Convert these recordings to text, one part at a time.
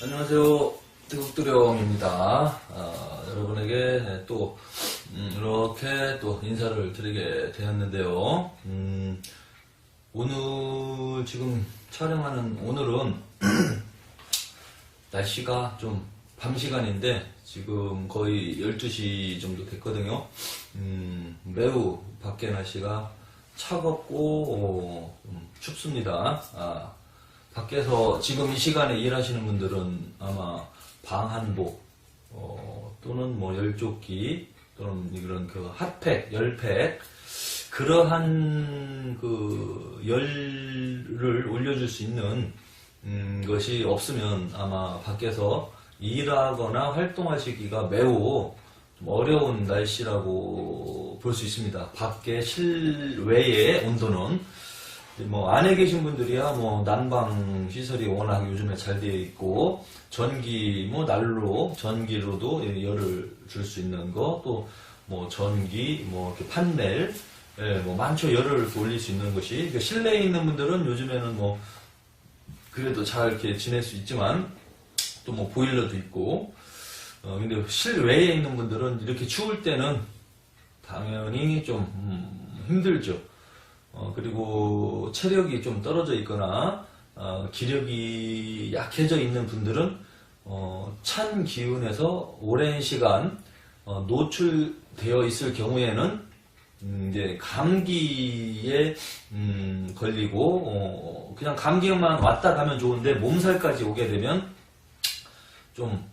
안녕하세요. 태국도령입니다. 여러분에게 또 이렇게 또 인사를 드리게 되었는데요. 오늘 지금 촬영하는 오늘은 날씨가 좀 밤 시간인데 지금 거의 12시 정도 됐거든요. 매우 밖에 날씨가 차갑고 춥습니다. 밖에서 지금 이 시간에 일하시는 분들은 아마 방한복 또는 뭐 열조끼 또는 이런 그 핫팩, 열팩 그러한 그 열을 올려줄 수 있는 것이 없으면 아마 밖에서 일하거나 활동하시기가 매우 좀 어려운 날씨라고 볼 수 있습니다. 밖에 실외의 온도는 뭐 안에 계신 분들이야 뭐 난방 시설이 워낙 요즘에 잘 되어 있고 전기 뭐 난로 전기로도 열을 줄 수 있는 거 또 뭐 전기 뭐 이렇게 판넬 뭐 많죠. 열을 올릴 수 있는 것이 그러니까 실내에 있는 분들은 요즘에는 뭐 그래도 잘 이렇게 지낼 수 있지만 또 뭐 보일러도 있고 근데 실외에 있는 분들은 이렇게 추울 때는 당연히 좀 힘들죠. 그리고 체력이 좀 떨어져 있거나 기력이 약해져 있는 분들은 찬 기운에서 오랜 시간 노출되어 있을 경우에는 이제 감기에 걸리고 그냥 감기만 왔다 가면 좋은데 몸살까지 오게 되면 좀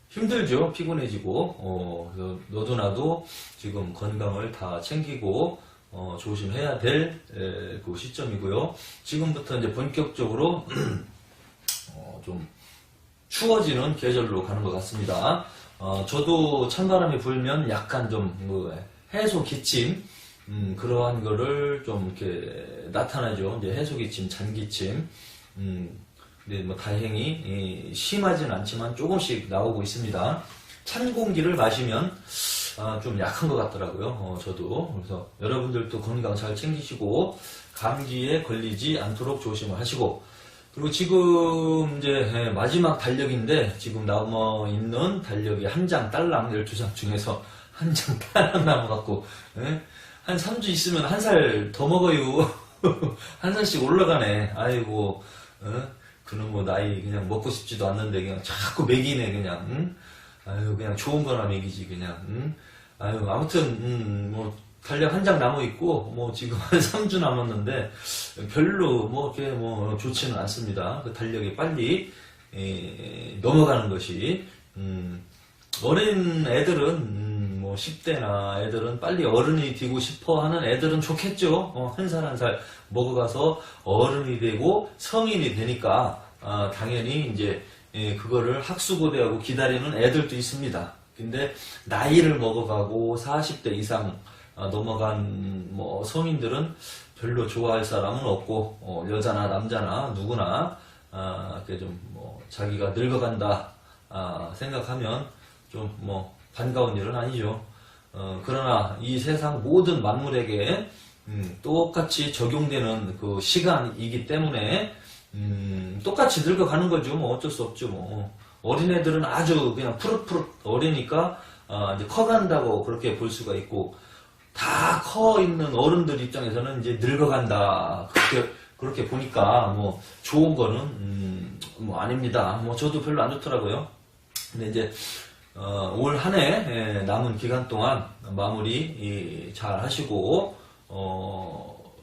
힘들죠. 피곤해지고 그래서 너도 나도 지금 건강을 다 챙기고 조심해야 될 그 시점이고요. 지금부터 이제 본격적으로 좀 추워지는 계절로 가는 것 같습니다. 저도 찬바람이 불면 약간 좀 해소 기침 그러한 거를 좀 이렇게 나타나죠. 이제 해소 기침, 잔기침. 근데 뭐 다행히 심하진 않지만 조금씩 나오고 있습니다. 찬 공기를 마시면 좀 약한 것 같더라고요. 저도. 그래서 여러분들도 건강 잘 챙기시고 감기에 걸리지 않도록 조심을 하시고 그리고 지금 이제 마지막 달력인데 지금 남아 있는 달력이 한 장 딸랑 12장 중에서 한 장 딸랑 남아갖고 한 3주 있으면 한 살 더 먹어요. 한 살씩 올라가네. 아이고 그놈 뭐 나이 그냥 먹고 싶지도 않는데 그냥 자꾸 먹이네 그냥. 아유 그냥 좋은 거나 먹이지 그냥. 아유 아무튼 뭐 달력 한 장 남아 있고 뭐 지금 한 3주 남았는데 별로 뭐 이렇게 뭐 좋지는 않습니다. 그 달력이 빨리 넘어가는 것이 어린 애들은 뭐 10대나 애들은 빨리 어른이 되고 싶어 하는 애들은 좋겠죠. 한 살 한 살 먹어가서 어른이 되고 성인이 되니까 당연히 이제 그거를 학수고대하고 기다리는 애들도 있습니다. 근데 나이를 먹어가고 40대 이상 넘어간 뭐 성인들은 별로 좋아할 사람은 없고 여자나 남자나 누구나 이렇게 좀 뭐 자기가 늙어간다 생각하면 좀 뭐 반가운 일은 아니죠. 그러나 이 세상 모든 만물에게 똑같이 적용되는 그 시간이기 때문에 똑같이 늙어가는 거죠. 뭐 어쩔 수 없죠. 뭐 어린애들은 아주 그냥 푸릇푸릇 어리니까 이제 커간다고 그렇게 볼 수가 있고 다 커 있는 어른들 입장에서는 이제 늙어간다 그렇게 보니까 뭐 좋은 거는 뭐 아닙니다. 뭐 저도 별로 안 좋더라고요. 근데 이제 올 한 해 남은 기간 동안 마무리 잘 하시고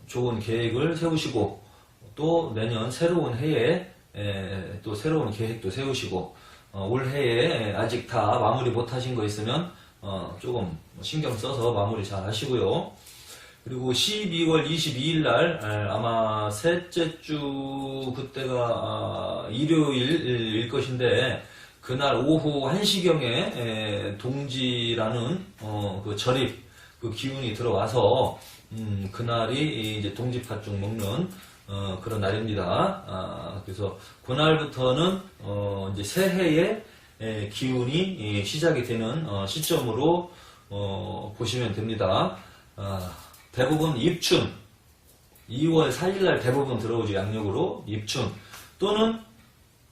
좋은 계획을 세우시고 또 내년 새로운 해에 또 새로운 계획도 세우시고 올 해에 아직 다 마무리 못 하신 거 있으면 조금 신경 써서 마무리 잘 하시고요. 그리고 12월 22일 날 아마 셋째 주 그때가 일요일일 것인데 그날 오후 1시경에 동지라는 그 절입 그 기운이 들어와서 그날이 이제 동지팥죽 먹는 그런 날입니다. 그래서 그날부터는 이제 새해의 기운이 시작이 되는 시점으로 보시면 됩니다. 대부분 입춘 2월 4일날 대부분 들어오죠. 양력으로 입춘 또는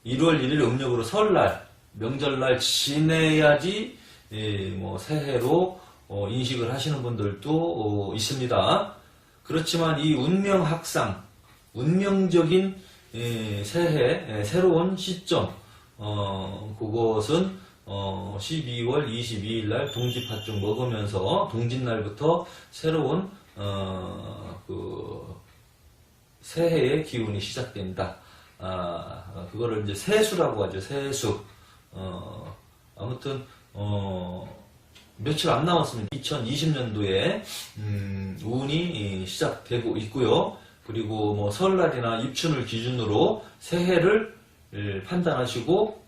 1월 1일 음력으로 설날, 명절날 지내야지 뭐 새해로 인식을 하시는 분들도 있습니다. 그렇지만 이 운명학상, 운명적인 새해 새로운 시점, 그것은 12월 22일 날 동지팥죽 먹으면서 동짓날부터 새로운 그 새해의 기운이 시작된다. 그거를 이제 세수라고 하죠. 세수. 아무튼 며칠 안 남았습니다. 2020년도에 운이 시작되고 있고요. 그리고 뭐 설날이나 입춘을 기준으로 새해를 판단하시고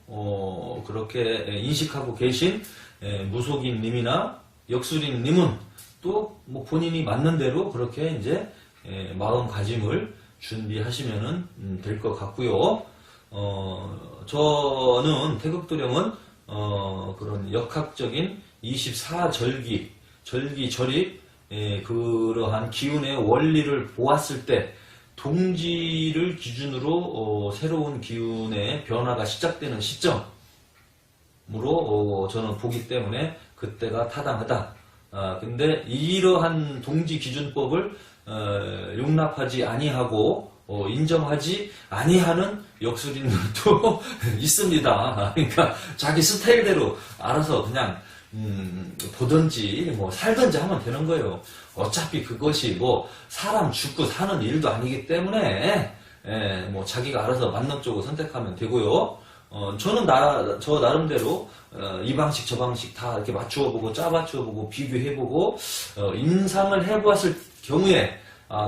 그렇게 인식하고 계신 무속인님이나 역술인님은 또 뭐 본인이 맞는 대로 그렇게 이제 마음가짐을 준비하시면 될 것 같고요. 저는 태극도령은 그런 역학적인 24절기, 절기, 그러한 기운의 원리를 보았을 때 동지를 기준으로 새로운 기운의 변화가 시작되는 시점으로 저는 보기 때문에 그때가 타당하다. 근데 이러한 동지 기준법을 용납하지 아니하고 인정하지 아니하는 역술인들도 있습니다. 그러니까 자기 스타일대로 알아서 그냥 보든지 뭐 살든지 하면 되는 거예요. 어차피 그것이 뭐 사람 죽고 사는 일도 아니기 때문에 뭐 자기가 알아서 맞는 쪽을 선택하면 되고요. 저는 저 나름대로 이 방식 저 방식 다 이렇게 맞추어보고 짜맞추어보고 비교해보고 임상을 해보았을 경우에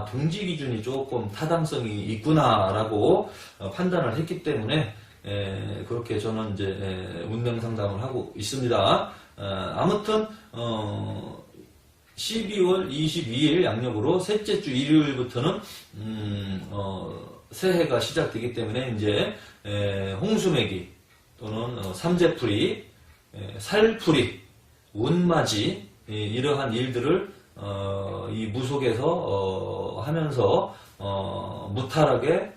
동지 기준이 조금 타당성이 있구나라고 판단을 했기 때문에 그렇게 저는 이제 운명 상담을 하고 있습니다. 아무튼 12월 22일 양력으로 셋째 주 일요일부터는 새해가 시작되기 때문에 이제 홍수매기 또는 삼재풀이, 살풀이, 운맞이 이러한 일들을 이 무속에서 하면서 무탈하게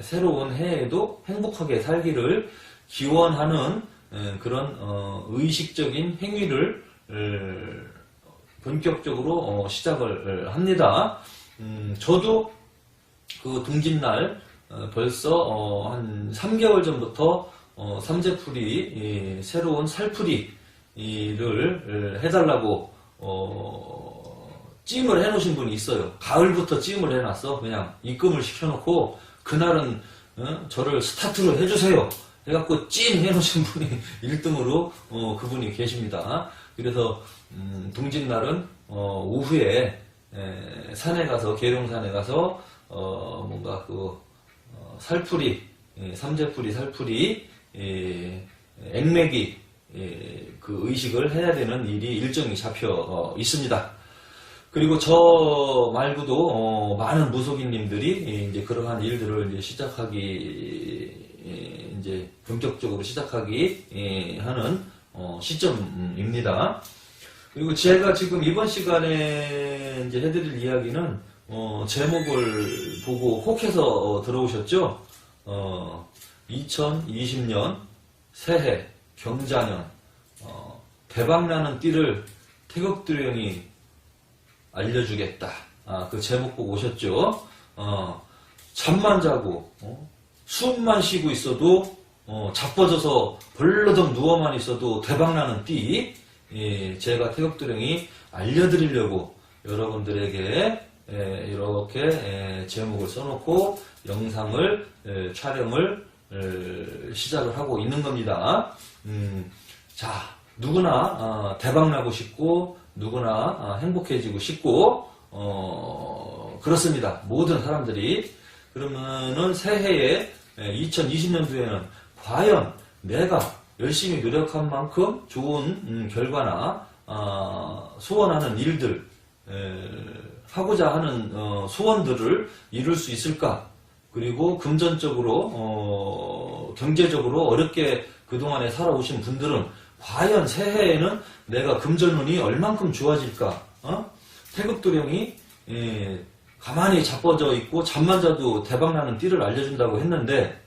새로운 해에도 행복하게 살기를 기원하는 그런 의식적인 행위를 본격적으로 시작을 합니다. 저도 그 동짓날 벌써 한 3개월 전부터 삼재풀이 새로운 살풀이를 해달라고 찜을 해놓으신 분이 있어요. 가을부터 찜을 해놨어. 그냥 입금을 시켜놓고 그날은 저를 스타트로 해주세요. 해갖고 찜 해놓으신 분이 1등으로 그분이 계십니다. 그래서 동짓날은 오후에 산에 가서 계룡산에 가서 뭔가 그 살풀이, 삼재풀이, 살풀이, 액매기 그 의식을 해야 되는 일이 일정이 잡혀 있습니다. 그리고 저 말고도 많은 무속인님들이 이제 그러한 일들을 이제 시작하기 이제 본격적으로 시작하기 하는 시점입니다. 그리고 제가 지금 이번 시간에 이제 해드릴 이야기는 제목을 보고 혹해서 들어오셨죠? 2020년 새해 경자년 대박나는 띠를 태극도령이 알려주겠다. 그 제목 보고 오셨죠? 잠만 자고 숨만 쉬고 있어도 자빠져서 벌러덩 누워만 있어도 대박나는 띠 제가 태극도령이 알려드리려고 여러분들에게 이렇게 제목을 써놓고 영상을 촬영을 시작을 하고 있는 겁니다. 자, 누구나 대박나고 싶고 누구나 행복해지고 싶고 그렇습니다. 모든 사람들이. 그러면은 새해에 2020년도에는 과연 내가 열심히 노력한 만큼 좋은 결과나 소원하는 일들 하고자 하는 소원들을 이룰 수 있을까? 그리고 금전적으로 경제적으로 어렵게 그동안에 살아오신 분들은 과연 새해에는 내가 금전운이 얼만큼 좋아질까? 태극도령이 가만히 자빠져 있고 잠만 자도 대박나는 띠를 알려준다고 했는데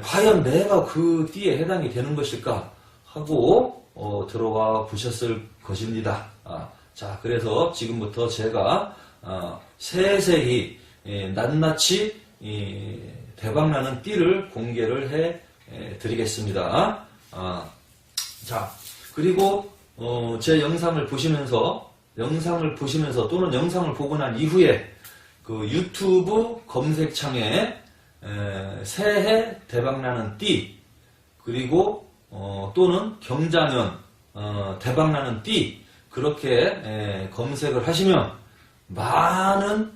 과연 내가 그 띠에 해당이 되는 것일까 하고 들어와 보셨을 것입니다. 자, 그래서 지금부터 제가 세세히 낱낱이 대박나는 띠를 공개를 해 드리겠습니다. 자, 그리고 제 영상을 보시면서 또는 영상을 보고 난 이후에 그 유튜브 검색창에 새해 대박나는 띠, 그리고 또는 경자년 대박나는 띠, 그렇게 검색을 하시면 많은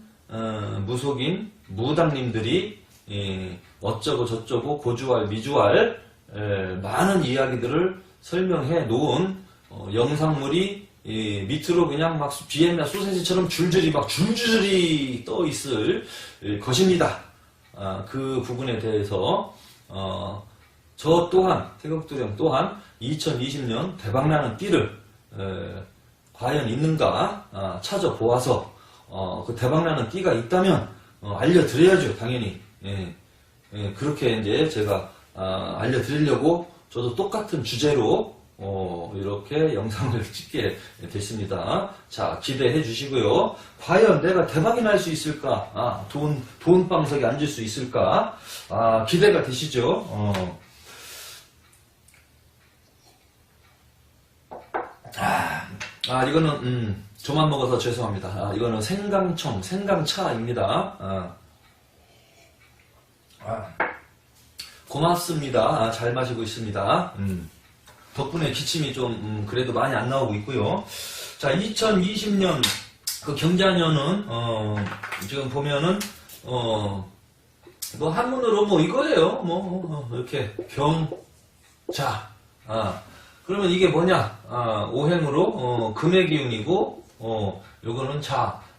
무속인 무당님들이 어쩌고 저쩌고 고주알 미주알 많은 이야기들을 설명해 놓은 영상물이 밑으로 그냥 막 비엔나 소세지처럼 줄줄이 떠 있을 것입니다. 그 부분에 대해서 저 또한 태극도령 또한 2020년 대박나는 띠를 과연 있는가 찾아보아서 그 대박나는 띠가 있다면 알려드려야죠. 당연히. 그렇게 이제 제가 알려드리려고 저도 똑같은 주제로 이렇게 영상을 찍게 됐습니다. 자, 기대해 주시고요. 과연 내가 대박이 날 수 있을까? 돈 방석에 앉을 수 있을까? 기대가 되시죠? 이거는 저만 먹어서 죄송합니다. 이거는 생강차입니다. 고맙습니다. 잘 마시고 있습니다. 덕분에 기침이 좀 그래도 많이 안 나오고 있고요. 자, 2020년 그 경자년은 지금 보면은 뭐 한문으로 뭐 이거예요. 이렇게 경자. 그러면 이게 뭐냐? 오행으로 금의 기운이고 요거는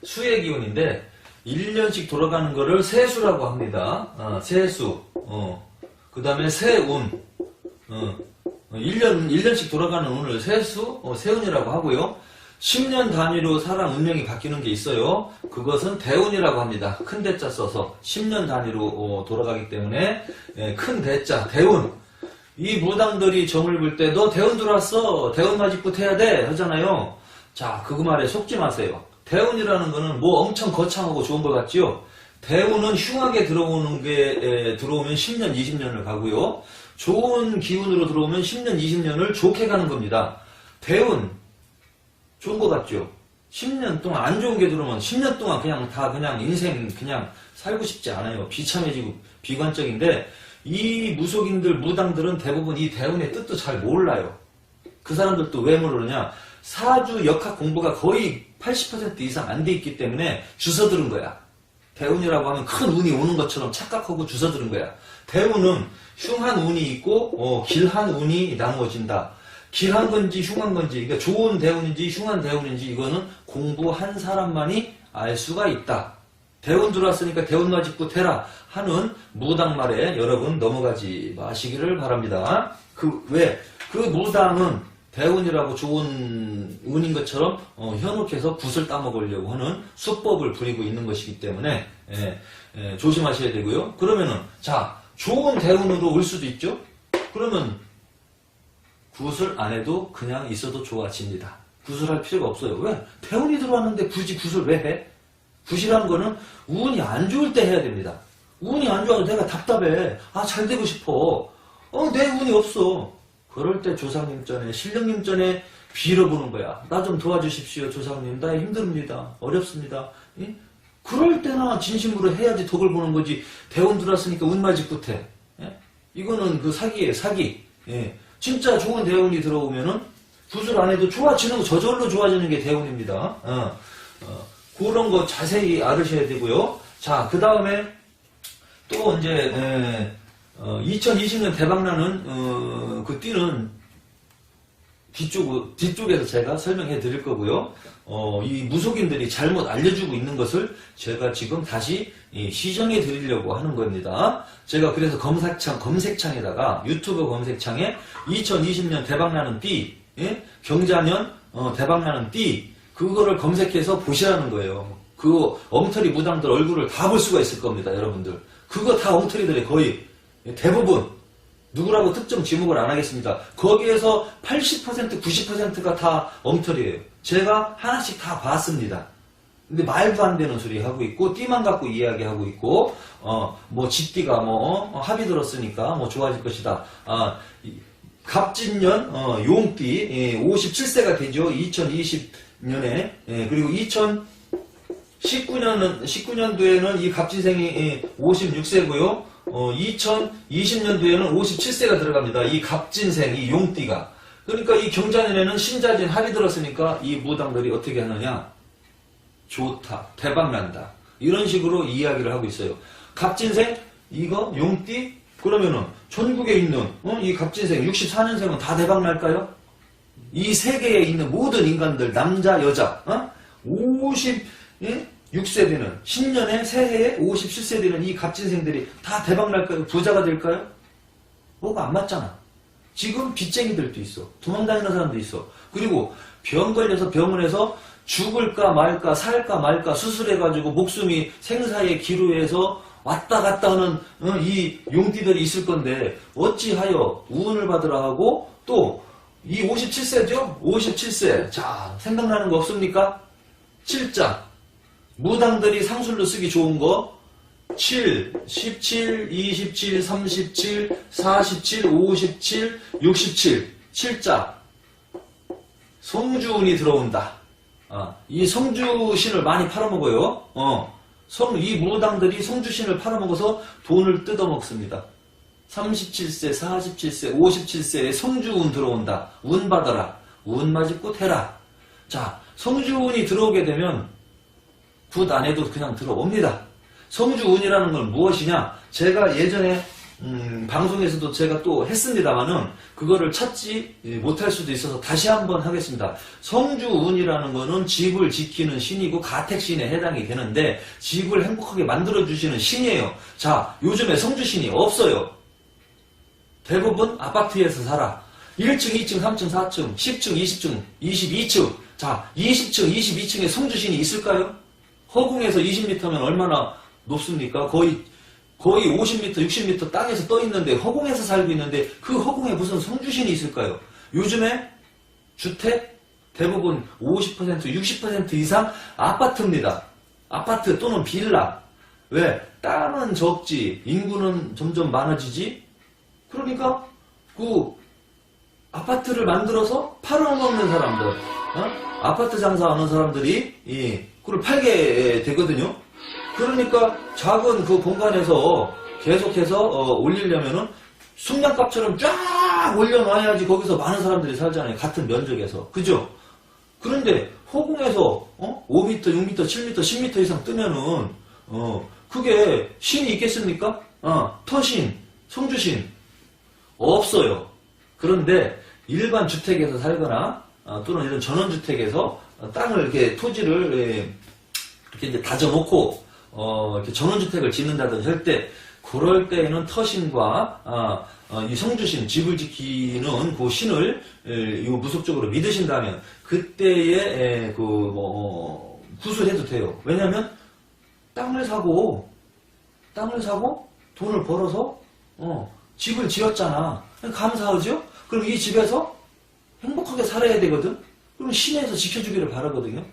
수의 기운인데 1년씩 돌아가는 거를 세수라고 합니다. 세수. 그 다음에 세운. 1년씩 돌아가는 운을 세운이라고 하고요. 10년 단위로 사람 운명이 바뀌는 게 있어요. 그것은 대운이라고 합니다. 큰 대자 써서 10년 단위로 돌아가기 때문에 큰 대자, 대운. 이 무당들이 점을 볼 때 너 대운 들어왔어. 대운 맞이부 해야 돼. 하잖아요. 자, 그 말에 속지 마세요. 대운이라는 거는 뭐 엄청 거창하고 좋은 것 같지요. 대운은 흉하게 들어오면 10년, 20년을 가고요. 좋은 기운으로 들어오면 10년, 20년을 좋게 가는 겁니다. 대운 좋은 것 같죠? 10년 동안 안 좋은 게 들어오면 10년 동안 그냥 인생 그냥 살고 싶지 않아요. 비참해지고 비관적인데 이 무속인들, 무당들은 대부분 이 대운의 뜻도 잘 몰라요. 그 사람들도 왜 모르느냐? 사주 역학 공부가 거의 80% 이상 안 돼 있기 때문에 주워들은 거야. 대운이라고 하면 큰 운이 오는 것처럼 착각하고 주워들은 거야. 대운은 흉한 운이 있고 길한 운이 나누어진다. 길한 건지 흉한 건지, 그러니까 좋은 대운인지 흉한 대운인지 이거는 공부한 사람만이 알 수가 있다. 대운 들어왔으니까 대운 맞이부 해라 하는 무당 말에 여러분 넘어가지 마시기를 바랍니다. 그 무당은 대운이라고 좋은 운인 것처럼 현혹해서 붓을 따먹으려고 하는 수법을 부리고 있는 것이기 때문에 조심하셔야 되고요. 그러면은 좋은 대운으로 올 수도 있죠. 그러면 굿을 안 해도 그냥 있어도 좋아집니다. 굿을 할 필요가 없어요. 왜? 대운이 들어왔는데 굳이 굿을 왜 해? 굿이라는 거는 운이 안 좋을 때 해야 됩니다. 운이 안 좋아도 내가 답답해. 잘 되고 싶어. 내 운이 없어. 그럴 때 조상님 전에, 신령님 전에 빌어보는 거야. 나 좀 도와주십시오, 조상님. 나 힘듭니다. 어렵습니다. 예? 그럴 때나 진심으로 해야지 덕을 보는 거지. 대운 들어왔으니까 운맞이부터. 예? 이거는 그 사기예요, 사기. 예. 진짜 좋은 대운이 들어오면은 굿을 안 해도 좋아지는 거, 저절로 좋아지는 게 대운입니다. 그런 거 자세히 알으셔야 되고요. 자, 그 다음에 또 이제 2020년 대박나는 그 띠는 뒤쪽에서 제가 설명해 드릴 거고요. 이 무속인들이 잘못 알려주고 있는 것을 제가 지금 다시 시정해 드리려고 하는 겁니다. 제가 그래서 검색창에다가 유튜브 검색창에 2020년 대박나는 띠, 예? 경자년 대박나는 띠, 그거를 검색해서 보시라는 거예요. 그 엉터리 무당들 얼굴을 다 볼 수가 있을 겁니다, 여러분들. 그거 다 엉터리들이 거의 대부분 누구라고 특정 지목을 안 하겠습니다. 거기에서 80% 90%가 다 엉터리예요. 제가 하나씩 다 봤습니다. 근데 말도 안 되는 소리 하고 있고 띠만 갖고 이야기하고 있고 뭐 집띠가 뭐 합이 들었으니까 뭐 좋아질 것이다. 갑진년 용띠 57세가 되죠. 2020년에 그리고 19년도에는 이 갑진생이 56세고요. 2020년도에는 57세가 들어갑니다. 이 갑진생, 이 용띠가. 그러니까 이 경자년에는 신자진 합이 들었으니까 이 무당들이 어떻게 하느냐? 좋다, 대박난다. 이런 식으로 이야기를 하고 있어요. 갑진생, 이거 용띠, 그러면은 전국에 있는 이 갑진생 64년생은 다 대박날까요? 이 세계에 있는 모든 인간들, 남자, 여자, 56세 되는 신년에 새해에 57세 되는 이 갑진생들이 다 대박날까요? 부자가 될까요? 뭐가 안 맞잖아. 지금 빚쟁이들도 있어. 도망다니는 사람도 있어. 그리고 병 걸려서 병원에서 죽을까 말까 살까 말까 수술해가지고 목숨이 생사의 기로에서 왔다 갔다 하는 이 용띠들이 있을 건데 어찌하여 운을 받으라 하고 또 이 57세죠? 57세. 자, 생각나는 거 없습니까? 7자. 무당들이 상술로 쓰기 좋은 거 7, 17, 27, 37, 47, 57, 67. 7자. 성주운이 들어온다. 이 성주신을 많이 팔아먹어요. 이 무당들이 성주신을 팔아먹어서 돈을 뜯어먹습니다. 37세, 47세, 57세에 성주운 들어온다. 운 받아라. 운 맞이꽃 해라. 자, 성주운이 들어오게 되면 굿 안 해도 그냥 들어옵니다. 성주운이라는 건 무엇이냐? 제가 예전에 방송에서도 제가 또 했습니다만은 그거를 찾지 못할 수도 있어서 다시 한번 하겠습니다. 성주운이라는 거는 집을 지키는 신이고 가택신에 해당이 되는데 집을 행복하게 만들어주시는 신이에요. 자, 요즘에 성주신이 없어요. 대부분 아파트에서 살아. 1층, 2층, 3층, 4층, 10층, 20층, 22층. 자, 20층, 22층에 성주신이 있을까요? 허공에서 20m면 얼마나 높습니까? 거의 50m, 60m 땅에서 떠 있는데 허공에서 살고 있는데 그 허공에 무슨 성주신이 있을까요? 요즘에 주택 대부분 50%, 60% 이상 아파트입니다. 아파트 또는 빌라. 왜? 땅은 적지, 인구는 점점 많아지지. 그러니까 그 아파트를 만들어서 팔아먹는 사람들, 아파트 장사하는 사람들이 그걸 팔게 되거든요. 그러니까 작은 그 공간에서 계속해서 올리려면은 숙량값처럼 쫙 올려놔야지 거기서 많은 사람들이 살잖아요. 같은 면적에서. 그죠? 그런데 허공에서 5m, 6m, 7m, 10m 이상 뜨면은 그게 신이 있겠습니까? 터신, 성주신 없어요. 그런데 일반 주택에서 살거나 또는 이런 전원주택에서 땅을 이렇게 토지를 이렇게 이제 다져놓고 이렇게 전원주택을 짓는다든지 할 때 그럴 때에는 터신과 이 성주신 집을 지키는 그 신을 무속적으로 믿으신다면 그때에 구술해도 돼요. 왜냐하면 땅을 사고 돈을 벌어서 집을 지었잖아. 감사하죠? 그럼 이 집에서 행복하게 살아야 되거든? 그럼 신에서 지켜주기를 바라거든요?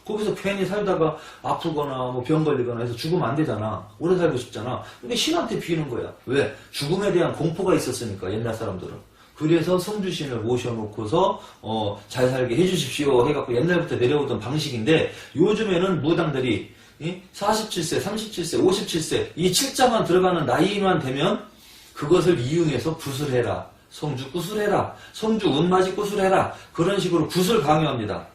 거기서 괜히 살다가 아프거나 뭐 병 걸리거나 해서 죽으면 안 되잖아. 오래 살고 싶잖아. 근데 신한테 비는 거야. 왜? 죽음에 대한 공포가 있었으니까, 옛날 사람들은. 그래서 성주신을 모셔놓고서 잘 살게 해주십시오 해갖고 옛날부터 내려오던 방식인데 요즘에는 무당들이 47세, 37세, 57세 이 7자만 들어가는 나이만 되면 그것을 이용해서 구술해라. 성주 구술해라. 성주 운맞이 구술해라. 그런 식으로 구술 강요합니다.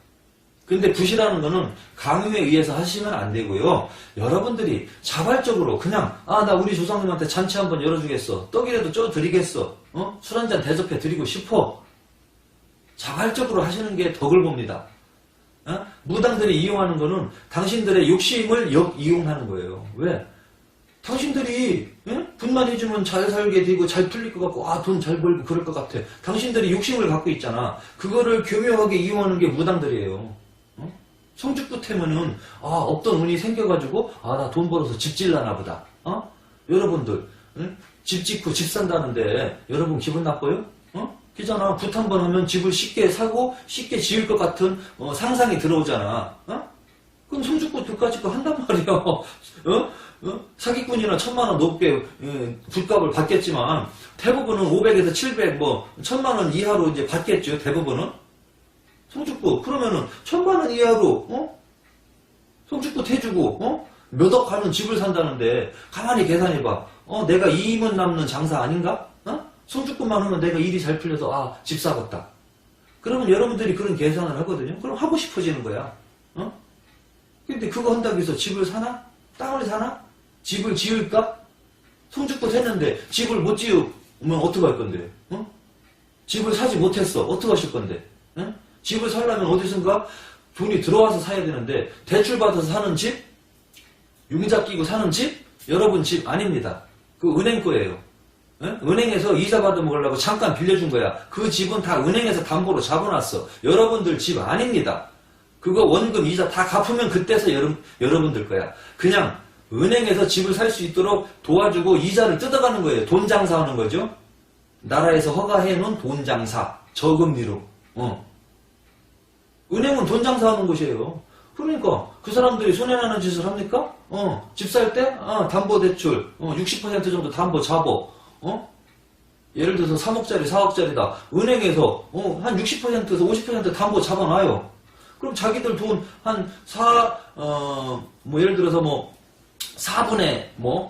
근데 굿이라는 거는 강요에 의해서 하시면 안 되고요. 여러분들이 자발적으로 그냥 나 우리 조상님한테 잔치 한번 열어주겠어. 떡이라도 쪄 드리겠어. 술 한잔 대접해 드리고 싶어. 자발적으로 하시는 게 덕을 봅니다. 무당들이 이용하는 거는 당신들의 욕심을 이용하는 거예요. 왜? 당신들이 분만 해주면 잘 살게 되고 잘 풀릴 것 같고 돈 잘 벌고 그럴 것 같아. 당신들이 욕심을 갖고 있잖아. 그거를 교묘하게 이용하는 게 무당들이에요. 성주끝하면은 없던 운이 생겨가지고 나 돈 벌어서 집 질라나 보다. 여러분들 집 짓고 집 산다는데 여러분 기분 나빠요? 그잖아. 붓 한 번 하면 집을 쉽게 사고 쉽게 지을 것 같은 상상이 들어오잖아. 그럼 성주구 그까짓 거 한단 말이야. 사기꾼이나 1000만원 높게 붓값을 받겠지만 대부분은 500에서 700, 1000만원 이하로 이제 받겠죠. 대부분은. 성주구 그러면은 1000만원 이하로 성주구 태주고 몇억 하는 집을 산다는데 가만히 계산해봐. 내가 이익은 남는 장사 아닌가? 성주구만 하면 내가 일이 잘 풀려서 집 사겠다. 그러면 여러분들이 그런 계산을 하거든요. 그럼 하고 싶어지는 거야. 근데 그거 한다고 해서 집을 사나? 땅을 사나? 집을 지을까? 성주구 했는데 집을 못 지으면 어떡할 건데? 집을 사지 못했어. 어떡 하실 건데? 집을 살려면 어디선가 돈이 들어와서 사야 되는데 대출 받아서 사는 집? 융자 끼고 사는 집? 여러분 집 아닙니다. 그 은행 거예요. 은행에서 이자 받아 먹으려고 잠깐 빌려준 거야. 그 집은 다 은행에서 담보로 잡아놨어. 여러분들 집 아닙니다. 그거 원금 이자 다 갚으면 그때서 여러분들 거야. 그냥 은행에서 집을 살 수 있도록 도와주고 이자를 뜯어가는 거예요. 돈 장사하는 거죠. 나라에서 허가해놓은 돈 장사. 저금리로. 은행은 돈 장사하는 곳이에요. 그러니까 그 사람들이 손해나는 짓을 합니까? 집 살 때 담보대출 60% 정도 담보 잡어. 예를 들어서 3억짜리 4억짜리다. 은행에서 한 60%에서 50% 담보 잡아놔요. 그럼 자기들 돈 한 예를 들어서 4분의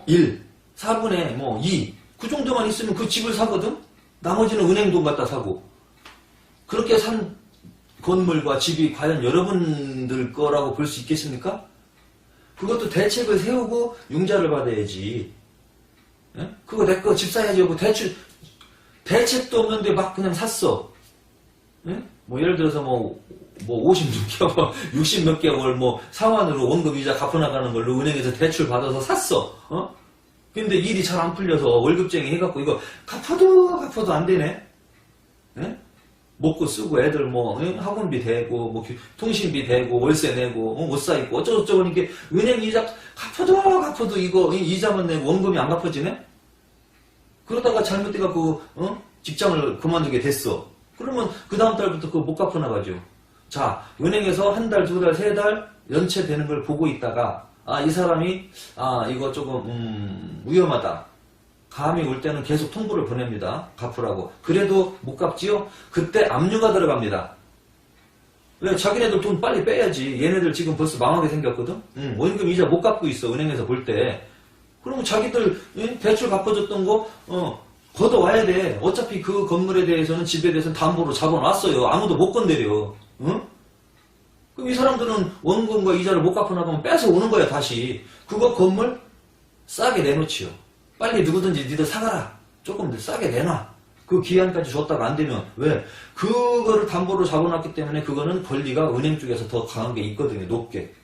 1, 4분의 2, 그 정도만 있으면 그 집을 사거든? 나머지는 은행 돈 갖다 사고. 그렇게 산 건물과 집이 과연 여러분들 거라고 볼 수 있겠습니까? 그것도 대책을 세우고 융자를 받아야지. 예? 그거 내 거 집 사야지 하고 대책도 없는데 막 그냥 샀어. 예? 예를 들어서 56개월, 60 몇 개월 상환으로 원금 이자 갚아나가는 걸로 은행에서 대출 받아서 샀어. 근데 일이 잘 안 풀려서 월급쟁이 해갖고 이거 갚아도 안 되네. 예? 먹고 쓰고 애들 학원비 대고 통신비 대고 월세 내고 옷 사 입고 어쩌고저쩌고 이게 은행 이자 갚아도 이거 이자만 내고 원금이 안 갚아지네. 그러다가 잘못돼갖고 직장을 그만두게 됐어. 그러면 그 다음 달부터 그거 못 갚아 나가죠. 자, 은행에서 한 달, 두 달, 세 달 연체되는 걸 보고 있다가 이 사람이 이거 조금 위험하다. 감이 올 때는 계속 통보를 보냅니다. 갚으라고. 그래도 못 갚지요? 그때 압류가 들어갑니다. 왜? 자기네들 돈 빨리 빼야지. 얘네들 지금 벌써 망하게 생겼거든? 원금 이자 못 갚고 있어. 은행에서 볼 때. 그러면 자기들 대출 갚아줬던 거 걷어와야 돼. 어차피 그 건물에 대해서는 집에 대해서는 담보로 잡아놨어요. 아무도 못 건드려. 그럼 이 사람들은 원금과 이자를 못 갚아 나가면 뺏어 오는 거야. 다시. 그거 건물 싸게 내놓지요. 빨리 누구든지 니들 사가라. 조금 더 싸게 내놔. 그 기한까지 줬다가 안 되면 왜? 그거를 담보로 잡아놨기 때문에 그거는 권리가 은행 쪽에서 더 강한 게 있거든요. 높게.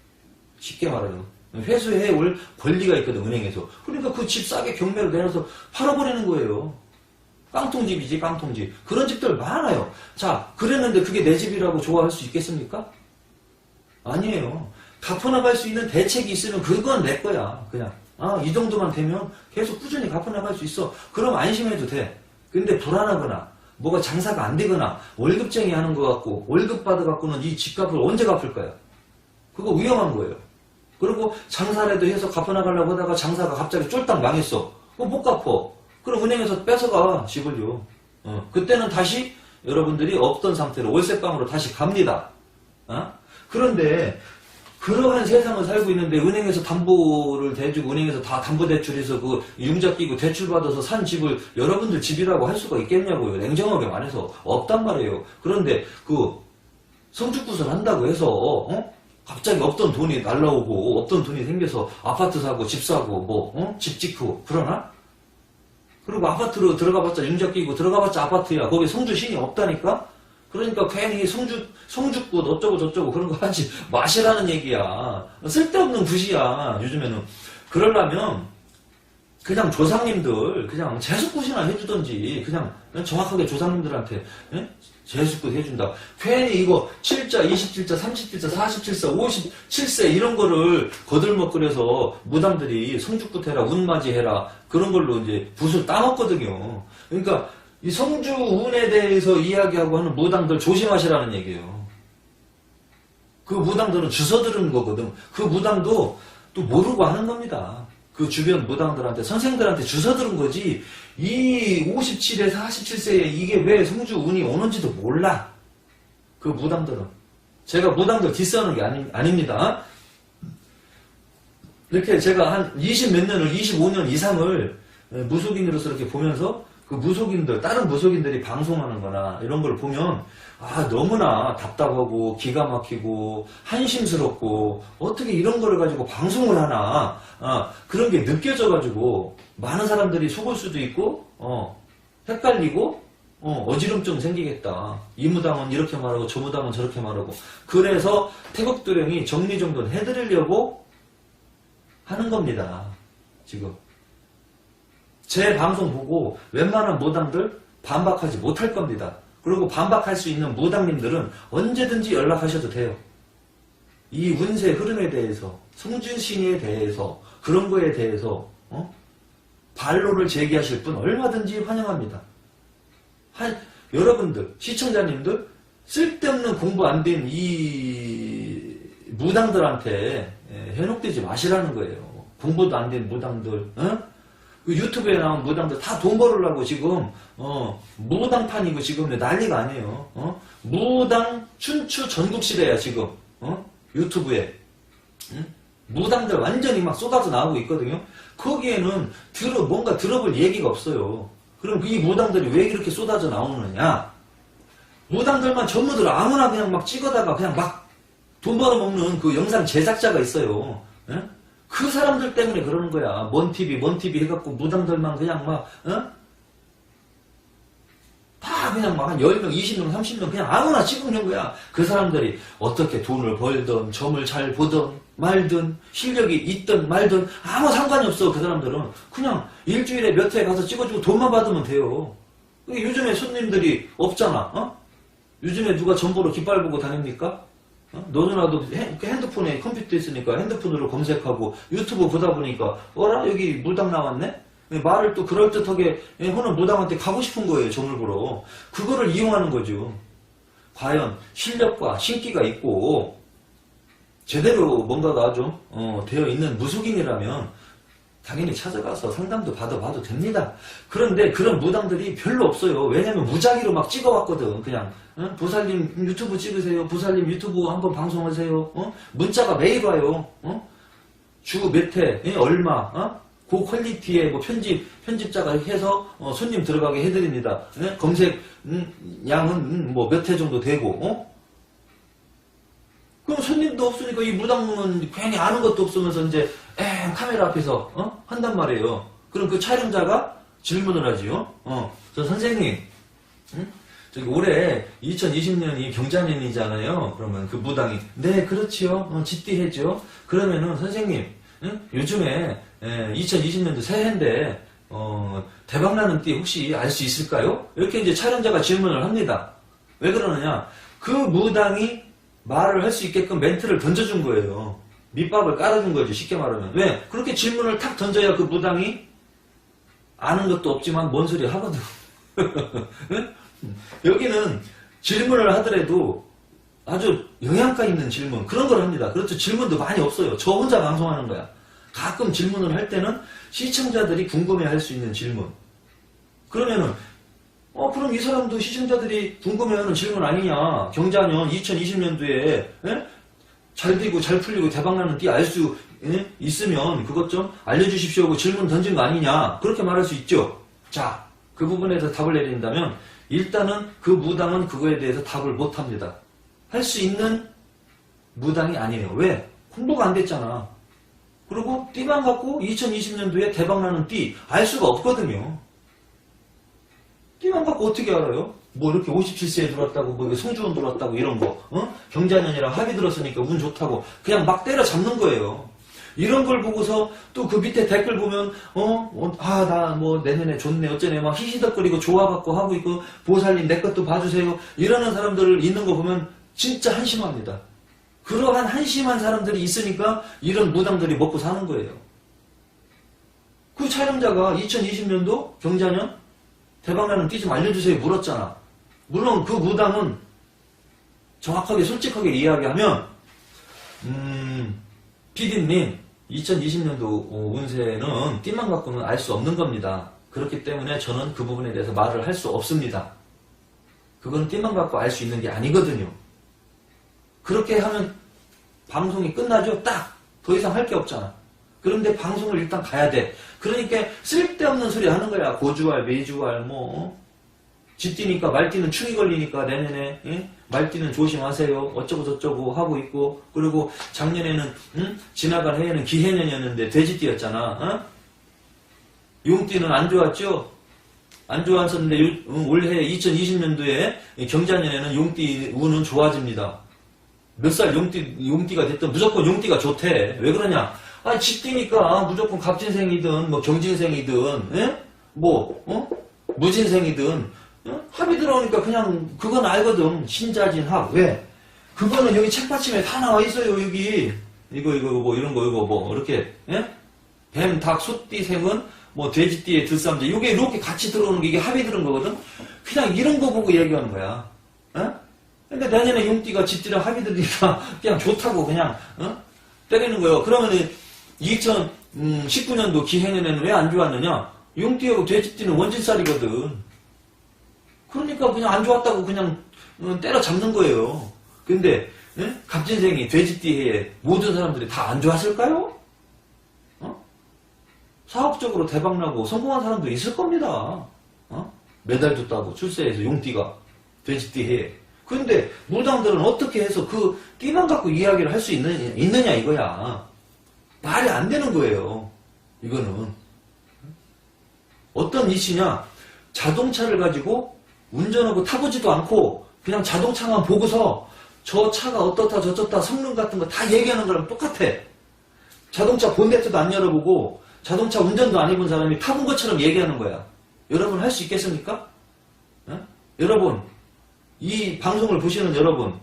쉽게 말하면 회수해 올 권리가 있거든. 은행에서. 그러니까 그 집 싸게 경매로 내놔서 팔아버리는 거예요. 깡통집이지 깡통집. 그런 집들 많아요. 자, 그랬는데 그게 내 집이라고 좋아할 수 있겠습니까? 아니에요. 갚아나갈 수 있는 대책이 있으면 그건 내 거야. 그냥 이 정도만 되면 계속 꾸준히 갚아나갈 수 있어. 그럼 안심해도 돼. 근데 불안하거나 뭐가 장사가 안 되거나 월급쟁이 하는 것 같고 월급 받아갖고는 이 집값을 언제 갚을 거야. 그거 위험한 거예요. 그리고 장사라도 해서 갚아나가려고 하다가 장사가 갑자기 쫄딱 망했어. 그거 못 갚어. 그럼 은행에서 뺏어가 집을요. 그때는 다시 여러분들이 없던 상태로 월세방으로 다시 갑니다. 그런데 그러한 세상을 살고 있는데 은행에서 담보를 대주고 은행에서 다 담보대출해서 그 융자 끼고 대출 받아서 산 집을 여러분들 집이라고 할 수가 있겠냐고요. 냉정하게 말해서 없단 말이에요. 그런데 그 성주굿을 한다고 해서 갑자기 없던 돈이 날라오고 없던 돈이 생겨서 아파트 사고 집 사고 집 짓고 그러나? 그리고 아파트로 들어가봤자 융자 끼고 들어가봤자 아파트야. 거기 성주신이 없다니까? 그러니까 괜히 성주굿 어쩌고 저쩌고 그런 거 하지 마시라는 얘기야. 쓸데없는 굿이야. 요즘에는. 그러려면 그냥 조상님들 그냥 재수굿이나 해주던지 그냥 정확하게 조상님들한테 예? 재수굿 해준다. 괜히 이거 7자, 27자, 37자, 47자, 57세 이런 거를 거들먹거려서 무당들이 성주굿 해라, 운맞이 해라 그런 걸로 이제 붓을 따먹거든요. 그러니까 이 성주운에 대해서 이야기하고 하는 무당들 조심하시라는 얘기예요. 그 무당들은 주워 들은 거거든. 그 무당도 또 모르고 하는 겁니다. 그 주변 무당들한테, 선생들한테 주워 들은 거지, 이 57에 47세에 이게 왜 성주운이 오는지도 몰라. 그 무당들은. 제가 무당들 디스하는 게 아닙니다. 이렇게 제가 한 20 몇 년을, 25년 이상을 무속인으로서 이렇게 보면서 그 무속인들, 다른 무속인들이 방송하는 거나 이런 걸 보면, 아, 너무나 답답하고, 기가 막히고, 한심스럽고, 어떻게 이런 거를 가지고 방송을 하나, 그런 게 느껴져가지고, 많은 사람들이 속을 수도 있고, 헷갈리고, 어지럼증 생기겠다. 이 무당은 이렇게 말하고, 저 무당은 저렇게 말하고. 그래서 태국도령이 정리정돈 해드리려고 하는 겁니다. 지금. 제 방송 보고 웬만한 무당들 반박하지 못할 겁니다. 그리고 반박할 수 있는 무당님들은 언제든지 연락하셔도 돼요. 이 운세 흐름에 대해서, 성준신에 대해서, 그런 거에 대해서 반론을 제기하실 분 얼마든지 환영합니다. 여러분들, 시청자님들 쓸데없는 공부 안 된 이 무당들한테 현혹되지 마시라는 거예요. 공부도 안 된 무당들, 그 유튜브에 나온 무당들 다 돈 벌으려고 지금 무당판이고 지금 난리가 아니에요. 무당 춘추 전국시대야 지금 유튜브에 무당들 완전히 막 쏟아져 나오고 있거든요. 거기에는 뭔가 들어볼 얘기가 없어요. 그럼 이 무당들이 왜 이렇게 쏟아져 나오느냐? 무당들만 전부들 아무나 그냥 막 찍어다가 그냥 막 돈 벌어먹는 그 영상 제작자가 있어요. 그 사람들 때문에 그러는 거야. 뭔TV 해갖고 무당들만 그냥 막, 다 그냥 막 한 10명, 20명, 30명 그냥 아무나 찍는 거야. 그 사람들이 어떻게 돈을 벌든, 점을 잘 보든, 말든, 실력이 있든 말든 아무 상관이 없어. 그 사람들은. 그냥 일주일에 몇 회 가서 찍어주고 돈만 받으면 돼요. 요즘에 손님들이 없잖아. 요즘에 누가 전보로 깃발 보고 다닙니까? 너도나도 핸드폰에 컴퓨터 있으니까 핸드폰으로 검색하고 유튜브 보다 보니까 어라 여기 무당 나왔네? 말을 또 그럴듯하게 하는 무당한테 가고 싶은 거예요. 점을 보러. 그거를 이용하는 거죠. 과연 실력과 신기가 있고 제대로 뭔가가 좀 되어 있는 무속인이라면 당연히 찾아가서 상담도 받아봐도 됩니다. 그런데 그런 무당들이 별로 없어요. 왜냐면 무작위로 막 찍어왔거든. 그냥 보살님 유튜브 찍으세요. 보살님 유튜브 한번 방송하세요. 문자가 매일 와요. 주 몇 회, 얼마, 그 퀄리티의 뭐 편집자가 해서 손님 들어가게 해드립니다. 검색 양은 뭐 몇 회 정도 되고, 그럼 손님도 없으니까 이 무당은 괜히 아는 것도 없으면서 이제 카메라 앞에서 한단 말이에요. 그럼 그 촬영자가 질문을 하지요. 저 선생님, 저기 올해 2020년이 경자년이잖아요. 그러면 그 무당이 네 그렇지요. 짓띠해죠. 그러면은 선생님 요즘에 2020년도 새해인데 대박나는 띠 혹시 알 수 있을까요? 이렇게 이제 촬영자가 질문을 합니다. 왜 그러느냐? 그 무당이 말을 할 수 있게끔 멘트를 던져준 거예요. 밑밥을 깔아준 거죠. 쉽게 말하면. 왜? 그렇게 질문을 탁 던져야 그 무당이 아는 것도 없지만 뭔 소리 하거든. 여기는 질문을 하더라도 아주 영양가 있는 질문 그런 걸 합니다. 그렇죠. 질문도 많이 없어요. 저 혼자 방송하는 거야. 가끔 질문을 할 때는 시청자들이 궁금해할 수 있는 질문. 그러면은 그럼 이 사람도 시청자들이 궁금해하는 질문 아니냐. 경자년 2020년도에 잘 되고 잘 풀리고 대박나는 띠 알 수 있으면 그것 좀 알려주십시오 하고 질문 던진 거 아니냐. 그렇게 말할 수 있죠. 자, 그 부분에 대해서 답을 내린다면 일단은 그 무당은 그거에 대해서 답을 못합니다. 할 수 있는 무당이 아니에요. 왜? 공부가 안 됐잖아. 그리고 띠만 갖고 2020년도에 대박나는 띠 알 수가 없거든요. 띠만 갖고 어떻게 알아요? 뭐 이렇게 57세에 들어왔다고 뭐 성주운 들어왔다고 이런 거 경자년이랑 합이 들었으니까 운 좋다고 그냥 막 때려잡는 거예요. 이런 걸 보고서 또 그 밑에 댓글 보면 나 뭐 내년에 좋네 어쩌네 막 히히덕거리고 좋아갖고 하고 있고 보살님 내 것도 봐주세요 이러는 사람들 있는 거 보면 진짜 한심합니다. 그러한 한심한 사람들이 있으니까 이런 무당들이 먹고 사는 거예요. 그 촬영자가 2020년도 경자년 대박나는 띠 좀 알려주세요 물었잖아. 물론 그 무당은 정확하게 솔직하게 이야기하면 PD님 2020년도 운세는 띠만 갖고는 알 수 없는 겁니다. 그렇기 때문에 저는 그 부분에 대해서 말을 할 수 없습니다. 그건 띠만 갖고 알 수 있는 게 아니거든요. 그렇게 하면 방송이 끝나죠? 딱! 더 이상 할 게 없잖아. 그런데 방송을 일단 가야 돼. 그러니까 쓸데없는 소리 하는 거야. 고주알, 매주알, 쥐띠니까 말띠는 충이 걸리니까 내년에 말띠는 조심하세요. 어쩌고 저쩌고 하고 있고 그리고 작년에는 지나간 해에는 기해년이었는데 돼지띠였잖아. 용띠는 안 좋았죠? 안 좋았었는데 올해 2020년도에 경자년에는 용띠 운은 좋아집니다. 몇 살 용띠가 됐든 무조건 용띠가 좋대. 왜 그러냐? 쥐띠니까 무조건 갑진생이든 경진생이든 무진생이든 합이 들어오니까 그냥 그건 알거든. 신자진합. 왜? 그거는 여기 책받침에 다 나와 있어요. 여기 이거 이런 거 이거 이렇게 뱀, 닭, 소띠생은 돼지띠의 들쌈자 이게 이렇게 같이 들어오는 게 이게 합이 들은 거거든. 그냥 이런 거 보고 얘기하는 거야. 근데 내년에 용띠가 쥐띠랑 합이 들으니까 그냥 좋다고 그냥 때리는 거예요. 그러면 2019년도 기해년에는 왜 안 좋았느냐? 용띠하고 돼지띠는 원진살이거든. 그러니까 그냥 안 좋았다고 그냥 때려잡는 거예요. 근데 갑진생이 돼지띠해에 모든 사람들이 다 안 좋았을까요? 사업적으로 대박나고 성공한 사람도 있을 겁니다. 메달도 따고 출세해서 용띠가 돼지띠해에. 근데 무당들은 어떻게 해서 그 띠만 갖고 이야기를 할 수 있느냐 이거야. 말이 안 되는 거예요. 이거는 어떤 이치냐? 자동차를 가지고 운전하고 타보지도 않고 그냥 자동차만 보고서 저 차가 어떻다 저쩌다 성능 같은 거 다 얘기하는 거랑 똑같아. 자동차 본네트도 안 열어보고 자동차 운전도 안 해본 사람이 타본 것처럼 얘기하는 거야. 여러분 할 수 있겠습니까? 여러분 이 방송을 보시는 여러분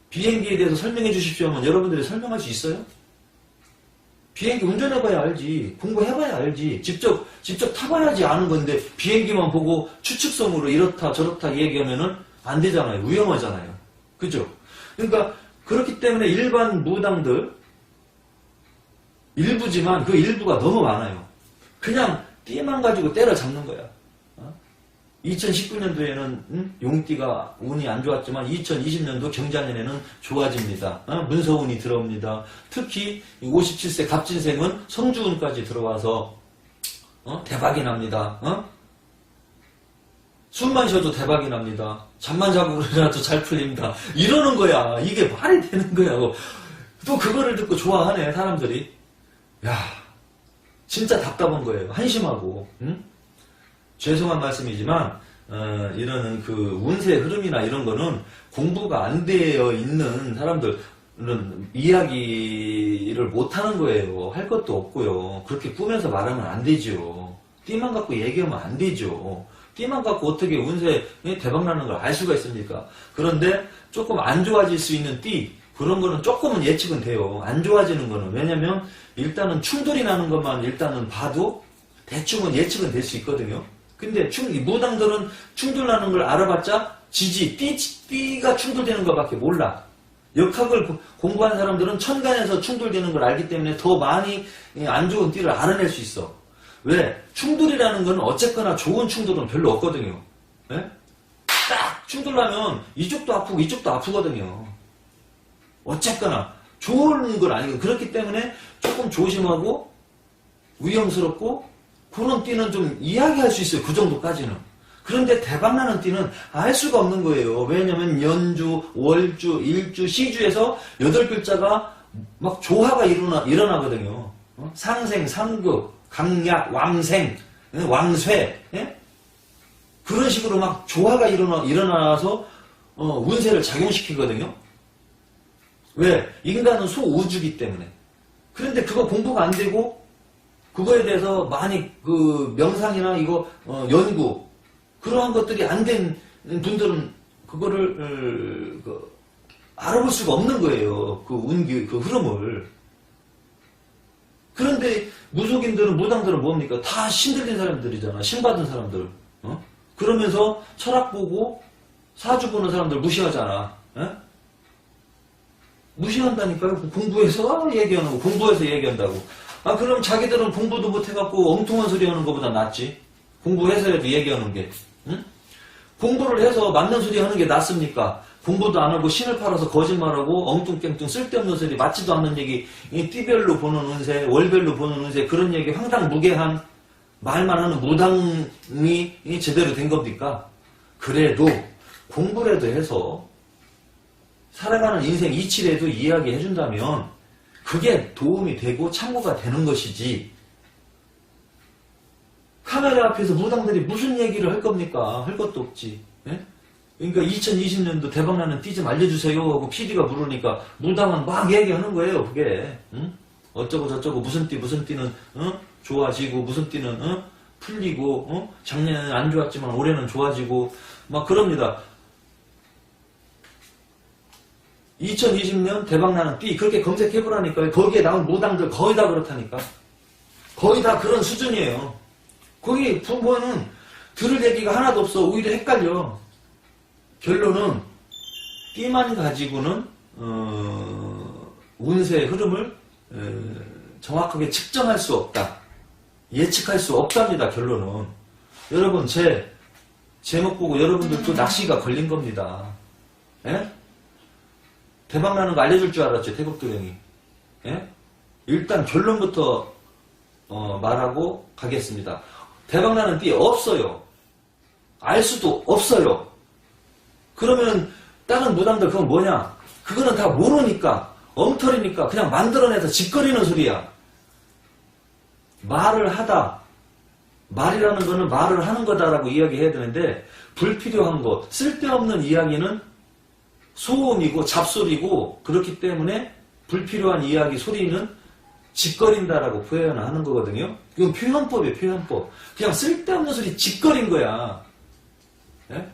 비행기에 대해서 설명해 주십시오 하면 여러분들이 설명할 수 있어요? 비행기 운전해봐야 알지. 공부해봐야 알지. 직접 타봐야지 아는 건데 비행기만 보고 추측성으로 이렇다 저렇다 얘기하면은 안 되잖아요. 위험하잖아요. 그죠? 그러니까 그렇기 때문에 일반 무당들 일부지만 그 일부가 너무 많아요. 그냥 띠만 가지고 때려잡는 거야. 2019년도에는 용띠가 운이 안 좋았지만 2020년도 경자년에는 좋아집니다. 문서운이 들어옵니다. 특히 57세 갑진생은 성주운까지 들어와서 대박이 납니다. 숨만 쉬어도 대박이 납니다. 잠만 자고 그러라도 잘 풀립니다. 이러는 거야. 이게 말이 되는 거야. 또 그거를 듣고 좋아하네 사람들이. 야 진짜 답답한 거예요. 한심하고. 죄송한 말씀이지만 이런 그 운세 흐름이나 이런 거는 공부가 안 되어 있는 사람들은 이야기를 못하는 거예요. 할 것도 없고요. 그렇게 꾸면서 말하면 안 되죠. 띠만 갖고 얘기하면 안 되죠. 띠만 갖고 어떻게 운세 대박나는 걸 알 수가 있습니까? 그런데 조금 안 좋아질 수 있는 띠 그런 거는 조금은 예측은 돼요. 안 좋아지는 거는. 왜냐면 일단은 충돌이 나는 것만 일단은 봐도 대충은 예측은 될 수 있거든요. 근데 무당들은 충돌나는 걸 알아봤자 띠가 충돌되는 것밖에 몰라. 역학을 공부한 사람들은 천간에서 충돌되는 걸 알기 때문에 더 많이 안 좋은 띠를 알아낼 수 있어. 왜? 충돌이라는 건 어쨌거나 좋은 충돌은 별로 없거든요. 네? 딱 충돌나면 이쪽도 아프고 이쪽도 아프거든요. 어쨌거나 좋은 건 아니고 그렇기 때문에 조금 조심하고 위험스럽고 그런 띠는 좀 이야기할 수 있어요. 그 정도까지는. 그런데 대박나는 띠는 알 수가 없는 거예요. 왜냐면 연주, 월주, 일주, 시주에서 8글자가 막 조화가 일어나거든요. 상생, 상극, 강약, 왕생, 왕쇠. 예? 그런 식으로 막 조화가 일어나서 운세를 작용시키거든요. 왜? 인간은 소우주기 때문에. 그런데 그거 공부가 안 되고 그거에 대해서 많이 그 명상이나 이거 연구 그러한 것들이 안 된 분들은 그거를 알아볼 수가 없는 거예요. 그 운기, 그 흐름을. 그런데 무속인들은 무당들은 뭡니까? 다 신들린 사람들이잖아. 신받은 사람들. 그러면서 철학 보고 사주 보는 사람들 무시하잖아. 무시한다니까요. 공부해서 얘기하는 거. 공부해서 얘기한다고. 아 그럼 자기들은 공부도 못해갖고 엉뚱한 소리 하는 것보다 낫지. 공부해서라도 얘기하는 게. 응? 공부를 해서 맞는 소리 하는 게 낫습니까? 공부도 안 하고 신을 팔아서 거짓말하고 엉뚱깽뚱 쓸데없는 소리 맞지도 않는 얘기 이 띠별로 보는 운세 월별로 보는 운세 그런 얘기 황당무계한 말만 하는 무당이 제대로 된 겁니까? 그래도 공부라도 해서 살아가는 인생 이치라도 이야기해 준다면 그게 도움이 되고 참고가 되는 것이지 카메라 앞에서 무당들이 무슨 얘기를 할 겁니까? 할 것도 없지. 예? 그러니까 2020년도 대박나는 띠 좀 알려주세요 하고 PD가 물으니까 무당은 막 얘기하는 거예요. 그게 응? 어쩌고 저쩌고 무슨 띠는 좋아지고 무슨 띠는 풀리고 작년에는 안 좋았지만 올해는 좋아지고 막 그럽니다. 2020년 대박나는 띠 그렇게 검색해보라니까요. 거기에 나온 무당들 거의 다 그렇다니까. 거의 다 그런 수준이에요. 거기 보면은 들을 얘기가 하나도 없어. 오히려 헷갈려. 결론은 띠만 가지고는 운세의 흐름을 정확하게 측정할 수 없다. 예측할 수 없답니다. 결론은. 여러분 제 제목 보고 여러분들도 낚시가 걸린 겁니다. 예? 대박나는 거 알려줄 줄 알았죠. 태국도령이. 예? 일단 결론부터 말하고 가겠습니다. 대박나는 띠 없어요. 알 수도 없어요. 그러면 다른 무당들 그건 뭐냐? 그거는 다 모르니까 엉터리니까 그냥 만들어내서 짓거리는 소리야. 말을 하다. 말이라는 거는 말을 하는 거다라고 이야기해야 되는데 불필요한 것, 쓸데없는 이야기는 소음이고 잡소리고 그렇기 때문에 불필요한 이야기 소리는 짓거린다라고 표현하는 거거든요. 이건 표현법이에요. 표현법. 그냥 쓸데없는 소리 짓거린 거야. 예?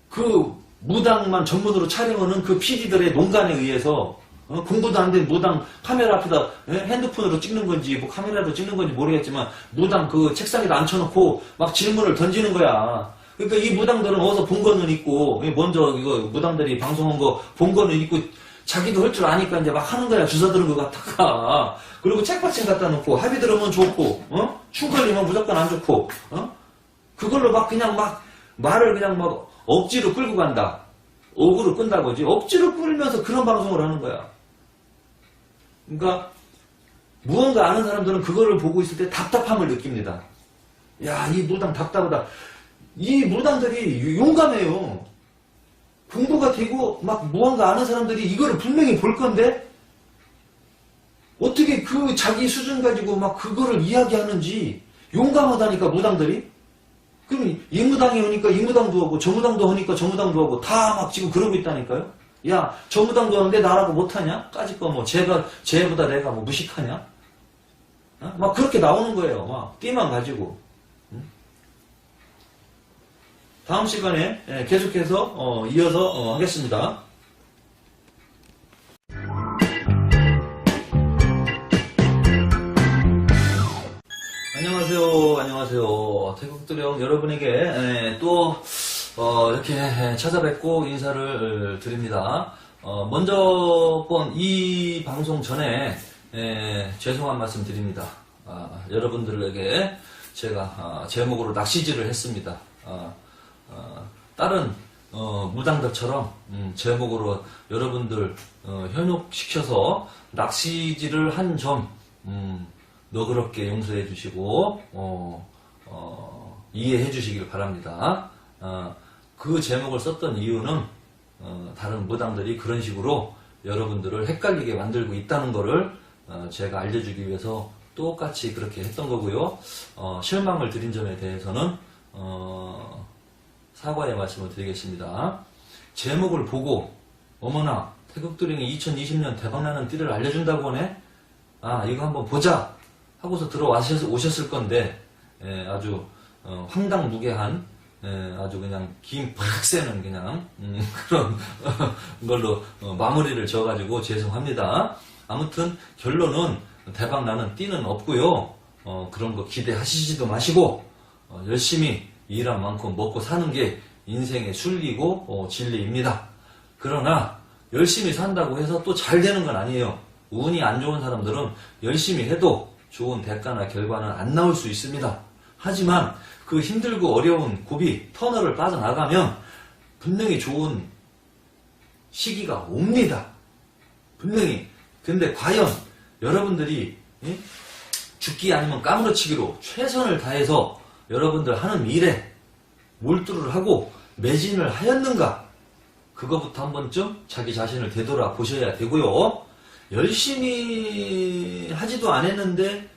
그 무당만 전문으로 촬영하는 그 PD들의 농간에 의해서 공부도 안 된 무당 카메라 앞에다 핸드폰으로 찍는 건지 뭐 카메라로 찍는 건지 모르겠지만 무당 그 책상에다 앉혀놓고 막 질문을 던지는 거야. 그러니까 이 무당들은 어디서 본 거는 있고 먼저 이거 무당들이 방송한 거 본 거는 있고 자기도 할 줄 아니까 이제 막 하는 거야. 주워 들은 것 같다가. 그리고 책받침 갖다 놓고 합의 들으면 좋고 충 걸리면 무조건 안 좋고 그걸로 막 그냥 막 말을 그냥 막 억지로 끌고 간다. 억으로 끈다고지. 억지로 끌면서 그런 방송을 하는 거야. 그러니까 무언가 아는 사람들은 그거를 보고 있을 때 답답함을 느낍니다. 야, 이 무당 답답하다. 이 무당들이 용감해요. 공부가 되고 막 무언가 아는 사람들이 이거를 분명히 볼 건데 어떻게 그 자기 수준 가지고 막 그거를 이야기하는지 용감하다니까 무당들이. 그럼 이 무당이 오니까 이 무당도 하고 저 무당도 하니까 저 무당도 하고 다 막 지금 그러고 있다니까요. 야, 저 무당도 하는데 나라고 못하냐? 까짓 거 뭐 쟤보다 내가 뭐 무식하냐? 막 그렇게 나오는 거예요. 막 띠만 가지고. 다음 시간에 계속해서 이어서 하겠습니다. 안녕하세요. 태국도령 여러분에게 또 이렇게 찾아뵙고 인사를 드립니다. 먼저 번 이 방송 전에 죄송한 말씀 드립니다. 여러분들에게 제가 제목으로 낚시질을 했습니다. 다른 무당들처럼 제목으로 여러분들 현혹시켜서 낚시질을 한 점 너그럽게 용서해 주시고 이해해 주시길 바랍니다. 그 제목을 썼던 이유는 다른 무당들이 그런 식으로 여러분들을 헷갈리게 만들고 있다는 거를 제가 알려주기 위해서 똑같이 그렇게 했던 거고요. 실망을 드린 점에 대해서는 사과의 말씀을 드리겠습니다. 제목을 보고 어머나 태극도령이 2020년 대박나는 띠를 알려준다고 하네? 아, 이거 한번 보자! 하고서 오셨을 건데, 아주, 황당무계한, 아주 그냥 김 팍 새는 그냥, 그런 걸로 마무리를 지어가지고 죄송합니다. 아무튼, 결론은 대박나는 띠는 없고요. 그런 거 기대하시지도 마시고, 열심히 일한 만큼 먹고 사는 게 인생의 순리고, 진리입니다. 그러나, 열심히 산다고 해서 또 잘 되는 건 아니에요. 운이 안 좋은 사람들은 열심히 해도 좋은 대가나 결과는 안 나올 수 있습니다. 하지만 그 힘들고 어려운 고비, 터널을 빠져나가면 분명히 좋은 시기가 옵니다. 분명히. 근데 과연 여러분들이 죽기 아니면 까무러치기로 최선을 다해서 여러분들 하는 일에 몰두를 하고 매진을 하였는가? 그거부터 한 번쯤 자기 자신을 되돌아보셔야 되고요. 열심히 하지도 않았는데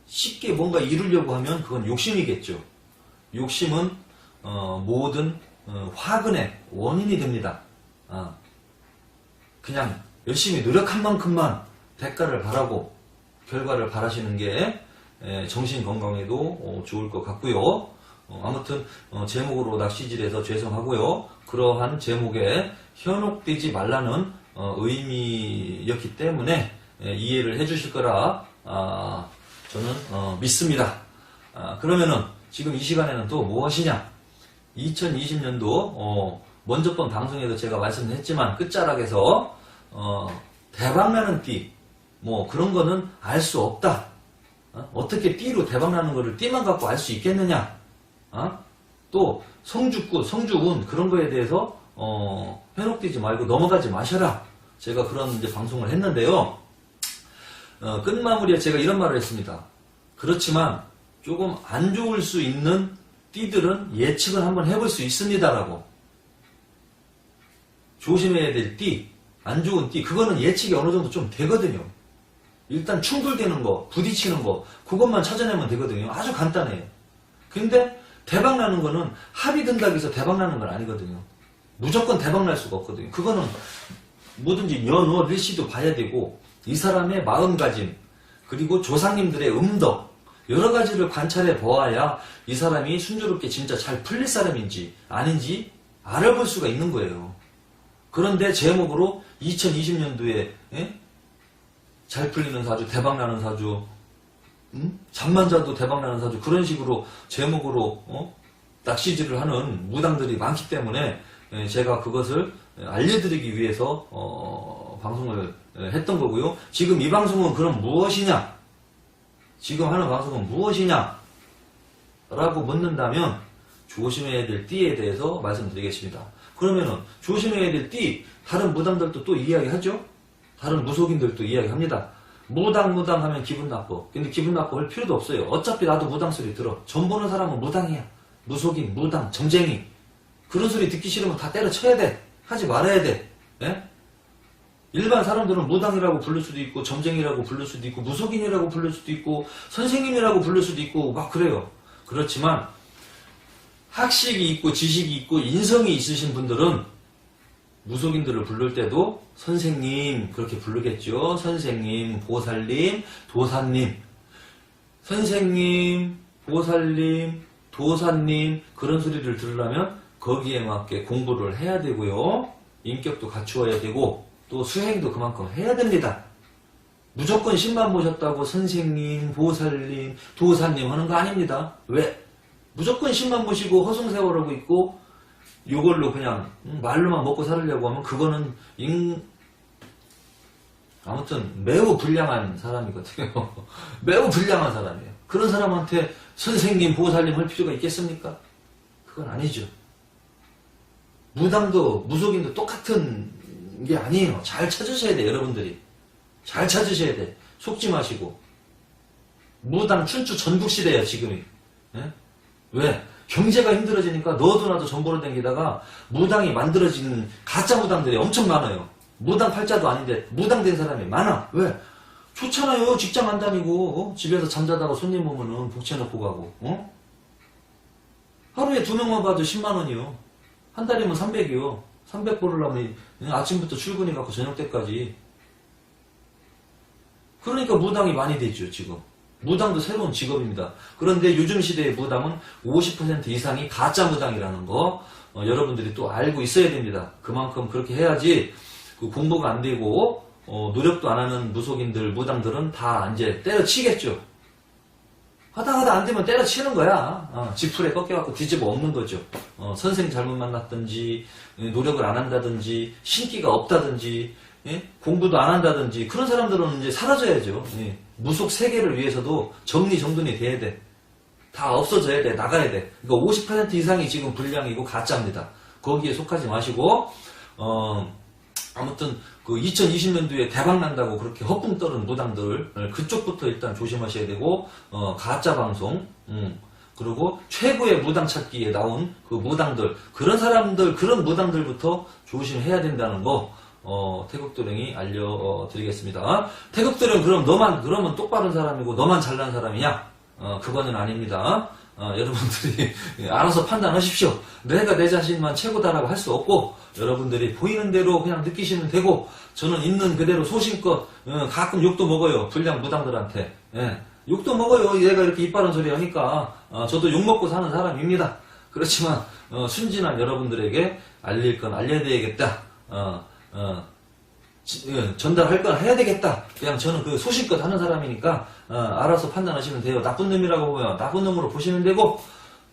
쉽게 뭔가 이루려고 하면 그건 욕심이겠죠. 욕심은 모든 화근의 원인이 됩니다. 그냥 열심히 노력한 만큼만 대가를 바라고 결과를 바라시는 게 정신 건강에도 좋을 것 같고요. 아무튼 제목으로 낚시질해서 죄송하고요. 그러한 제목에 현혹되지 말라는 의미였기 때문에 이해를 해주실 거라 저는 믿습니다. 그러면은 지금 이 시간에는 또 무엇이냐? 2020년도 먼저 번 방송에도 제가 말씀했지만 끝자락에서 대박나는 띠, 뭐 그런 거는 알 수 없다. 어떻게 띠로 대박나는 거를 띠만 갖고 알 수 있겠느냐? 또 성주꾼, 성주운 그런 거에 대해서 현혹되지 말고 넘어가지 마셔라. 제가 그런 이제 방송을 했는데요. 끝마무리에 제가 이런 말을 했습니다. 그렇지만 조금 안 좋을 수 있는 띠들은 예측을 한번 해볼 수 있습니다라고. 조심해야 될 띠, 안 좋은 띠, 그거는 예측이 어느 정도 좀 되거든요. 일단 충돌되는 거, 부딪히는 거, 그것만 찾아내면 되거든요. 아주 간단해요. 근데 대박나는 거는 합이 든다고 해서 대박나는 건 아니거든요. 무조건 대박날 수가 없거든요. 그거는 뭐든지 연호, 일시도 봐야 되고 이 사람의 마음가짐 그리고 조상님들의 음덕 여러 가지를 관찰해 보아야 이 사람이 순조롭게 진짜 잘 풀릴 사람인지 아닌지 알아볼 수가 있는 거예요. 그런데 제목으로 2020년도에 잘 풀리는 사주, 대박나는 사주, 잠만 자도 대박나는 사주 그런 식으로 제목으로 낚시질을 하는 무당들이 많기 때문에 제가 그것을 알려드리기 위해서 방송을 했던 거고요. 지금 이 방송은 그럼 무엇이냐? 지금 하는 방송은 무엇이냐? 라고 묻는다면 조심해야 될 띠에 대해서 말씀드리겠습니다. 그러면은 조심해야 될 띠, 다른 무당들도 또 이야기하죠? 다른 무속인들도 이야기합니다. 무당 하면 기분 나빠. 근데 기분 나빠 할 필요도 없어요. 어차피 나도 무당 소리 들어. 점 보는 사람은 무당이야. 무속인, 무당, 점쟁이. 그런 소리 듣기 싫으면 다 때려쳐야 돼. 하지 말아야 돼. 예? 일반 사람들은 무당이라고 부를 수도 있고 점쟁이라고 부를 수도 있고 무속인이라고 부를 수도 있고 선생님이라고 부를 수도 있고 막 그래요. 그렇지만 학식이 있고 지식이 있고 인성이 있으신 분들은 무속인들을 부를 때도 선생님 그렇게 부르겠죠. 선생님, 보살님, 도사님. 선생님, 보살님, 도사님 그런 소리를 들으려면 거기에 맞게 공부를 해야 되고요. 인격도 갖추어야 되고 또 수행도 그만큼 해야 됩니다. 무조건 신만 보셨다고 선생님, 보살님, 도사님 하는 거 아닙니다. 왜? 무조건 신만 보시고 허송세월하고 있고 요걸로 그냥 말로만 먹고 살으려고 하면 그거는 아무튼 매우 불량한 사람이거든요. 매우 불량한 사람이에요. 그런 사람한테 선생님, 보살님 할 필요가 있겠습니까? 그건 아니죠. 무당도 무속인도 똑같은 게 아니에요. 잘 찾으셔야 돼, 여러분들이. 잘 찾으셔야 돼. 속지 마시고. 무당 춘추 전국시대예요, 지금이. 예? 왜? 경제가 힘들어지니까 너도 나도 전보로 댕기다가 무당이 만들어지는 가짜 무당들이 엄청 많아요. 무당 팔자도 아닌데 무당 된 사람이 많아. 왜? 좋잖아요. 직장 안 다니고 집에서 잠자다가 손님 오면은 복채놓고 가고 하루에 2명만 봐도 10만원이요. 한 달이면 300이요. 300 벌으려면 아침부터 출근해갖고 저녁 때까지. 그러니까 무당이 많이 되죠, 지금. 무당도 새로운 직업입니다. 그런데 요즘 시대의 무당은 50% 이상이 가짜 무당이라는 거 여러분들이 또 알고 있어야 됩니다. 그만큼 그렇게 해야지 그 공부가 안 되고 노력도 안 하는 무속인들, 무당들은 다 이제 때려치겠죠. 하다 안 되면 때려치는 거야. 지풀에 꺾여갖고 뒤집어 엎는 거죠. 선생 잘못 만났든지 노력을 안 한다든지 신기가 없다든지 예? 공부도 안 한다든지 그런 사람들은 이제 사라져야죠. 예. 무속 세계를 위해서도 정리정돈이 돼야 돼. 다 없어져야 돼. 나가야 돼. 그러니까 50% 이상이 지금 불량이고 가짜입니다. 거기에 속하지 마시고 아무튼 그 2020년도에 대박 난다고 그렇게 헛붕 떠는 무당들 그쪽부터 일단 조심하셔야 되고 가짜 방송 그리고 최고의 무당 찾기에 나온 그 무당들 그런 사람들 그런 무당들부터 조심해야 된다는 거 태국도령이 알려드리겠습니다. 태국도령 그러면 똑바른 사람이고 너만 잘난 사람이냐? 그거는 아닙니다. 여러분들이 알아서 판단하십시오. 내가 내 자신만 최고다라고 할 수 없고 여러분들이 보이는 대로 그냥 느끼시면 되고 저는 있는 그대로 소신껏 가끔 욕도 먹어요. 불량 무당들한테. 예. 욕도 먹어요. 얘가 이렇게 이빠른 소리 하니까 저도 욕 먹고 사는 사람입니다. 그렇지만 순진한 여러분들에게 알릴 건 알려야 되겠다. 전달할 건 해야 되겠다. 그냥 저는 그 소신껏 하는 사람이니까 알아서 판단하시면 돼요. 나쁜 놈이라고 보면 나쁜 놈으로 보시면 되고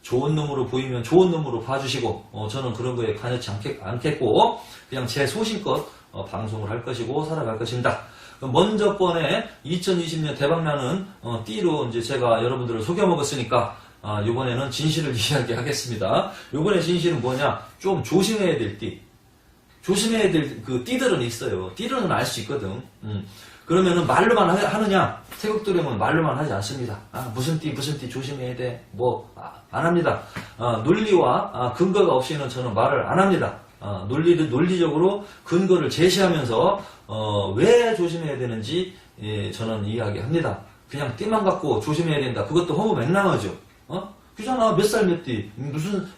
좋은 놈으로 보이면 좋은 놈으로 봐주시고 저는 그런 거에 관여치 않겠고 그냥 제 소신껏 방송을 할 것이고 살아갈 것입니다. 먼저 번에 2020년 대박나는 띠로 이제 제가 여러분들을 속여먹었으니까 이번에는 진실을 이야기하겠습니다. 이번에 진실은 뭐냐? 좀 조심해야 될 띠. 조심해야 될 그 띠들은 있어요. 띠들은 알 수 있거든. 그러면은 말로만 하느냐? 태국도령은 말로만 하지 않습니다. 무슨 띠 조심해야 돼. 안 합니다. 논리와 근거가 없이는 저는 말을 안 합니다. 논리적으로 근거를 제시하면서 왜 조심해야 되는지 저는 이야기합니다. 그냥 띠만 갖고 조심해야 된다. 그것도 허무맹랑하죠. 그잖아. 몇 살 몇 띠.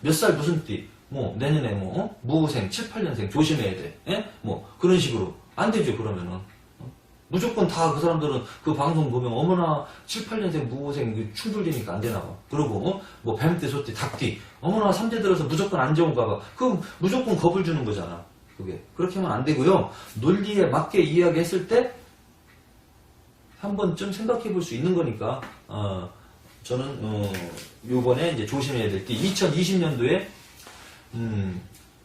몇 살 무슨 띠. 내년에 무후생 7, 8년생 조심해야 돼. 예? 그런 식으로. 안 되죠, 그러면은. 무조건 다 그 사람들은 그 방송 보면 어머나 7, 8년생 무후생 충돌되니까 안 되나 봐. 그러고 뱀띠, 소띠, 닭띠. 어머나 3대 들어서 무조건 안 좋은가 봐. 그럼 무조건 겁을 주는 거잖아. 그게. 그렇게 하면 안 되고요. 논리에 맞게 이야기했을 때 한 번쯤 생각해 볼 수 있는 거니까 저는 요번에 이제 조심해야 될 때 2020년도에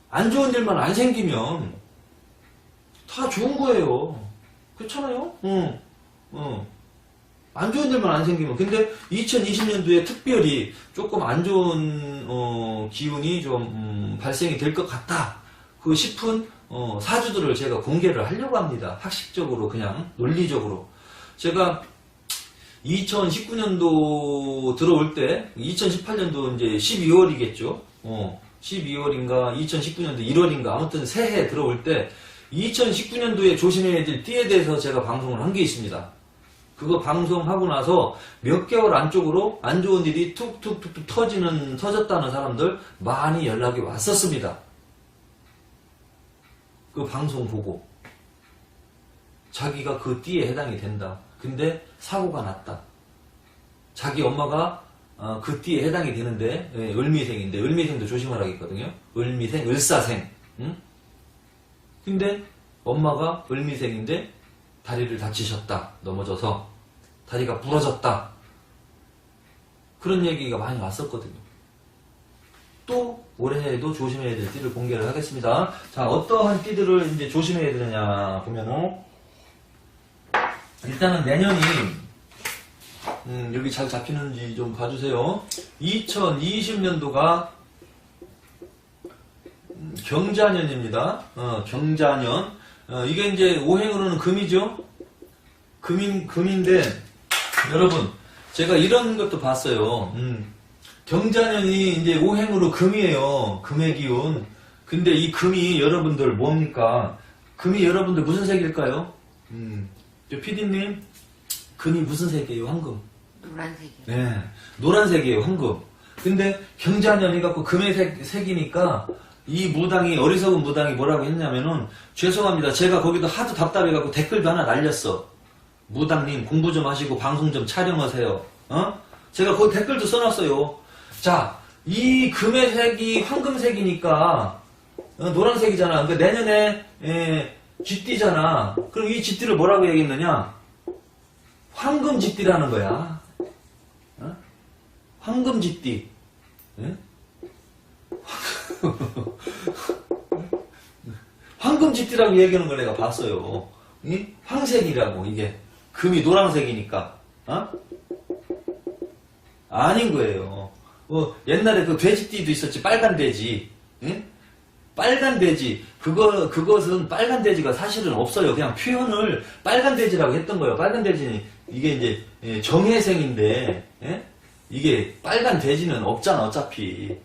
안 좋은 일만 안 생기면 다 좋은 거예요. 그렇잖아요? 안 좋은 일만 안 생기면. 근데 2020년도에 특별히 조금 안 좋은 기운이 좀 발생이 될 것 같다 싶은 사주들을 제가 공개를 하려고 합니다. 학식적으로 그냥 논리적으로. 제가 2019년도 들어올 때 2018년도 이제 12월이겠죠. 12월인가 2019년도 1월인가 아무튼 새해 들어올 때 2019년도에 조심해야 될 띠에 대해서 제가 방송을 한 게 있습니다. 그거 방송하고 나서 몇 개월 안쪽으로 안 좋은 일이 툭툭툭툭 터졌다는 사람들 많이 연락이 왔었습니다. 그 방송 보고 자기가 그 띠에 해당이 된다. 근데 사고가 났다. 자기 엄마가 그 띠에 해당이 되는데 을미생인데 을미생도 조심하라겠거든요. 을미생, 을사생. 응? 근데 엄마가 을미생인데 다리를 다치셨다. 넘어져서 다리가 부러졌다. 그런 얘기가 많이 왔었거든요. 또 올해에도 조심해야 될 띠를 공개를 하겠습니다. 자, 어떠한 띠들을 이제 조심해야 되느냐 보면은 일단은 내년이 여기 잘 잡히는지 좀 봐주세요. 2020년도가 경자년입니다. 경자년. 이게 이제 오행으로는 금이죠. 금인데 여러분 제가 이런 것도 봤어요. 경자년이 이제 오행으로 금이에요. 금의 기운. 근데 이 금이 여러분들 뭡니까? 금이 여러분들 무슨 색일까요? 저 PD님, 금이 무슨 색이에요? 황금. 노란색이요. 네, 노란색이에요. 황금. 근데 경자년이 갖고 금의 색이니까 이 무당이, 어리석은 무당이 뭐라고 했냐면은, 죄송합니다. 제가 거기도 하도 답답해갖고 댓글도 하나 날렸어. 무당님 공부 좀 하시고 방송 좀 촬영하세요. 제가 거기 댓글도 써놨어요. 자, 이 금의 색이 황금색이니까 노란색이잖아. 그러니까 내년에 쥐띠잖아. 그럼 이 쥐띠를 뭐라고 얘기했느냐? 황금 쥐띠라는 거야. 황금 쥐띠. 황금 쥐띠라고 얘기하는 걸 내가 봤어요. 황색이라고, 이게. 금이 노란색이니까. 아닌 거예요. 옛날에 그 돼지띠도 있었지, 빨간 돼지. 빨간 돼지. 그것은 빨간 돼지가 사실은 없어요. 그냥 표현을 빨간 돼지라고 했던 거예요. 빨간 돼지는 이게 이제 정혜생인데, 이게 빨간 돼지는 없잖아, 어차피.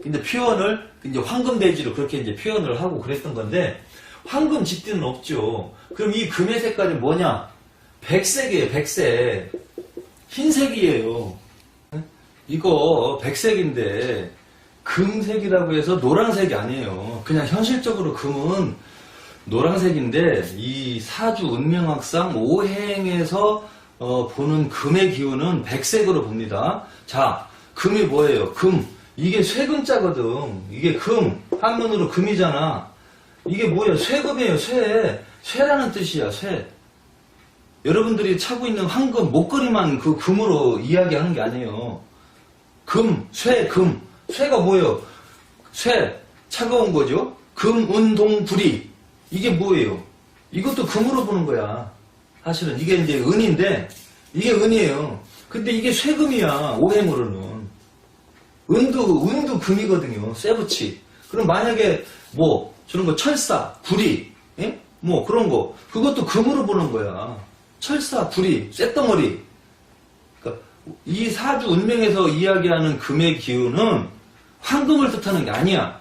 근데 표현을 이제 황금 돼지로 그렇게 이제 표현을 하고 그랬던 건데, 황금 쥐띠는 없죠. 그럼 이 금의 색깔이 뭐냐? 백색이에요, 백색. 흰색이에요. 이거 백색인데, 금색이라고 해서 노란색이 아니에요. 그냥 현실적으로 금은 노란색인데, 이 사주 운명학상 오행에서 보는 금의 기운은 백색으로 봅니다. 자, 금이 뭐예요? 금. 이게 쇠금자거든. 이게 금. 한문으로 금이잖아. 이게 뭐예요? 쇠금이에요, 쇠. 쇠라는 뜻이야, 쇠. 여러분들이 차고 있는 황금, 목걸이만 그 금으로 이야기하는 게 아니에요. 금, 쇠, 금. 쇠가 뭐예요? 쇠, 차가운 거죠? 금, 은, 동, 불이. 이게 뭐예요? 이것도 금으로 보는 거야. 사실은 이게 이제 은인데, 이게 은이에요. 근데 이게 쇠금이야, 오행으로는. 은도 금이거든요. 쇠붙이. 그럼 만약에 뭐 저런 거 철사, 구리, 뭐 그런 거 그것도 금으로 보는 거야. 철사, 구리, 쇳덩어리. 그러니까 이 사주 운명에서 이야기하는 금의 기운은 황금을 뜻하는 게 아니야.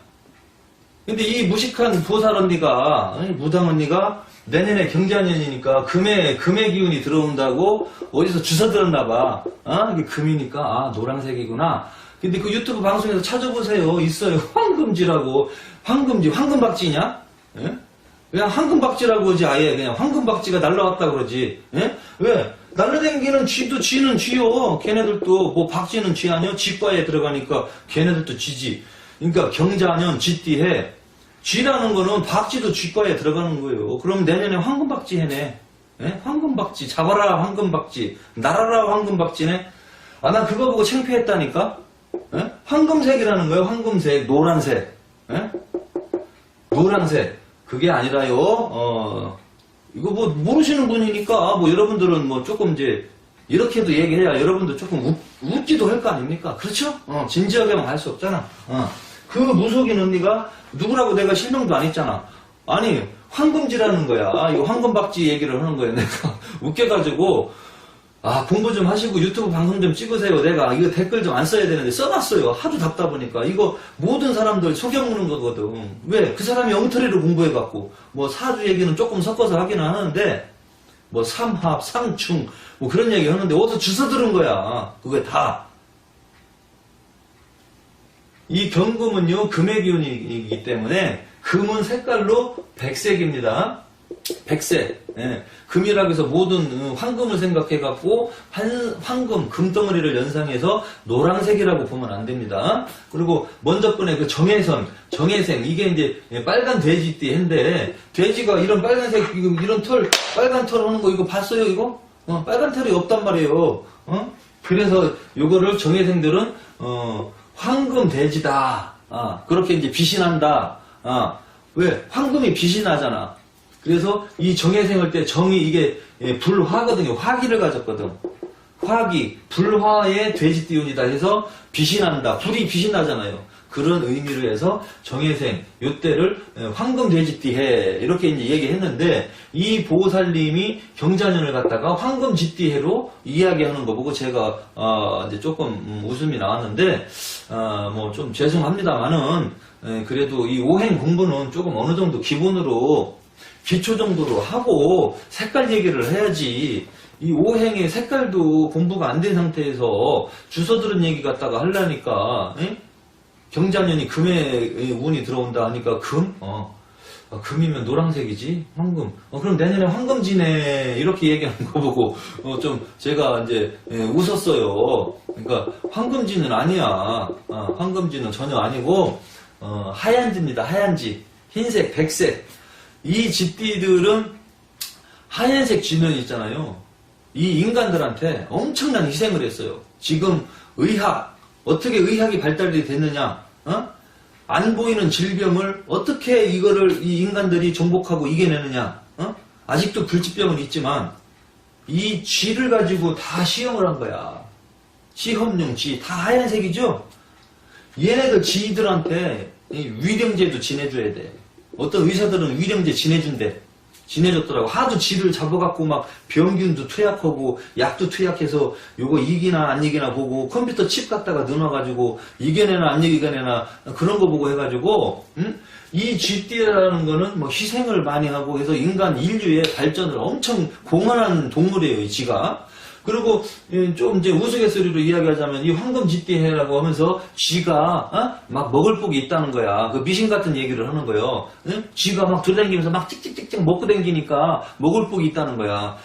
근데 이 무식한 보살 언니가, 무당 언니가 내년에 경자년이니까 금의 기운이 들어온다고 어디서 주워 들었나 봐. 이게 금이니까 노란색이구나. 근데 그 유튜브 방송에서 찾아보세요. 있어요. 황금지라고. 황금지, 황금박쥐냐? 그냥 황금박쥐라고 하지, 아예. 그냥 황금박쥐가 날라왔다 그러지. 왜? 날라다니는 쥐도 쥐는 쥐요. 걔네들도 뭐 박쥐는 쥐 아니요? 쥐과에 들어가니까 걔네들도 쥐지. 그러니까 경자년 쥐띠해. 쥐라는 거는 박쥐도 쥐과에 들어가는 거예요. 그럼 내년에 황금박쥐 해네. 황금박쥐. 잡아라 황금박쥐. 날아라 황금박쥐네. 난 그거 보고 창피했다니까? 황금색이라는 거예요. 황금색, 노란색. 노란색. 그게 아니라요. 이거 뭐 모르시는 분이니까 뭐 여러분들은 뭐 조금 이제 이렇게도 얘기해야 여러분도 조금 웃기도 할 거 아닙니까? 그렇죠? 진지하게만 할 수 없잖아. 그 무속인 언니가 누구라고 내가 실명도 안 했잖아. 아니 황금지라는 거야. 이거 황금박쥐 얘기를 하는 거야. 내가 웃겨가지고 공부 좀 하시고 유튜브 방송 좀 찍으세요. 내가 이거 댓글 좀 안 써야 되는데 써놨어요. 하도 답답하니까. 이거 모든 사람들 속여먹는 거거든. 왜? 그 사람이 엉터리로 공부해갖고 뭐 사주 얘기는 조금 섞어서 하기는 하는데 뭐 삼합, 상충 뭐 그런 얘기 하는데 어디서 주워 들은 거야. 그게 다. 이 경금은요 금의 기운이기 때문에 금은 색깔로 백색입니다. 백색. 금이라고 해서 모든 황금을 생각해갖고 황금, 금덩어리를 연상해서 노란색이라고 보면 안 됩니다. 그리고 먼저 번에 그 정혜생, 이게 이제 빨간 돼지띠 인데 돼지가 이런 빨간색, 이런 털, 빨간 털 하는 거 이거 봤어요, 이거? 빨간 털이 없단 말이에요. 그래서 요거를 정혜생들은 황금 돼지다. 그렇게 이제 빛이 난다. 왜? 황금이 빛이 나잖아. 그래서 이 정혜생할 때 정이 이게 불화거든요. 화기를 가졌거든. 화기, 불화의 돼지띠운이다 해서 빛이 난다. 불이 빛이 나잖아요. 그런 의미로 해서 정혜생, 요때를 황금 돼지띠해 이렇게 이제 얘기했는데 이 보살님이 경자년을 갖다가 황금 쥐띠해로 이야기하는 거 보고 제가 이제 조금 웃음이 나왔는데 뭐 좀 죄송합니다만은 그래도 이 오행 공부는 조금 어느 정도 기본으로 기초 정도로 하고 색깔 얘기를 해야지. 이 오행의 색깔도 공부가 안 된 상태에서 주워 들은 얘기 갖다가 하려니까 경자년이 금의 운이 들어온다 하니까 금? 금이면 노란색이지? 황금. 그럼 내년에 황금지네. 이렇게 얘기하는 거 보고, 좀 제가 이제, 웃었어요. 그러니까, 황금지는 아니야. 황금지는 전혀 아니고, 하얀지입니다. 하얀지. 흰색, 백색. 이 집띠들은 하얀색 쥐는 있잖아요. 이 인간들한테 엄청난 희생을 했어요. 지금 의학, 어떻게 의학이 발달이 됐느냐? 안 보이는 질병을 어떻게 이거를 이 인간들이 정복하고 이겨내느냐? 아직도 불치병은 있지만 이 쥐를 가지고 다 시험을 한 거야. 시험용 쥐 다 하얀색이죠? 얘네들 쥐들한테 위령제도 지내줘야 돼. 어떤 의사들은 위령제 지내줬더라고. 하도 쥐를 잡아갖고 막 병균도 투약하고 약도 투약해서 요거 이기나 안 이기나 보고 컴퓨터 칩 갖다가 넣어놔가지고 이겨내나 안 이겨내나 그런 거 보고 해가지고 이 쥐띠라는 거는 뭐 희생을 많이 하고 해서 인간 인류의 발전을 엄청 공헌한 동물이에요, 이 쥐가. 그리고 좀 이제 우스갯소리로 이야기하자면 이 황금 쥐띠해라고 하면서 쥐가 막 먹을 복이 있다는 거야. 그 미신 같은 얘기를 하는 거예요. 쥐가 막 돌아다니면서 막 찍찍찍찍 먹고 다니니까 먹을 복이 있다는 거야.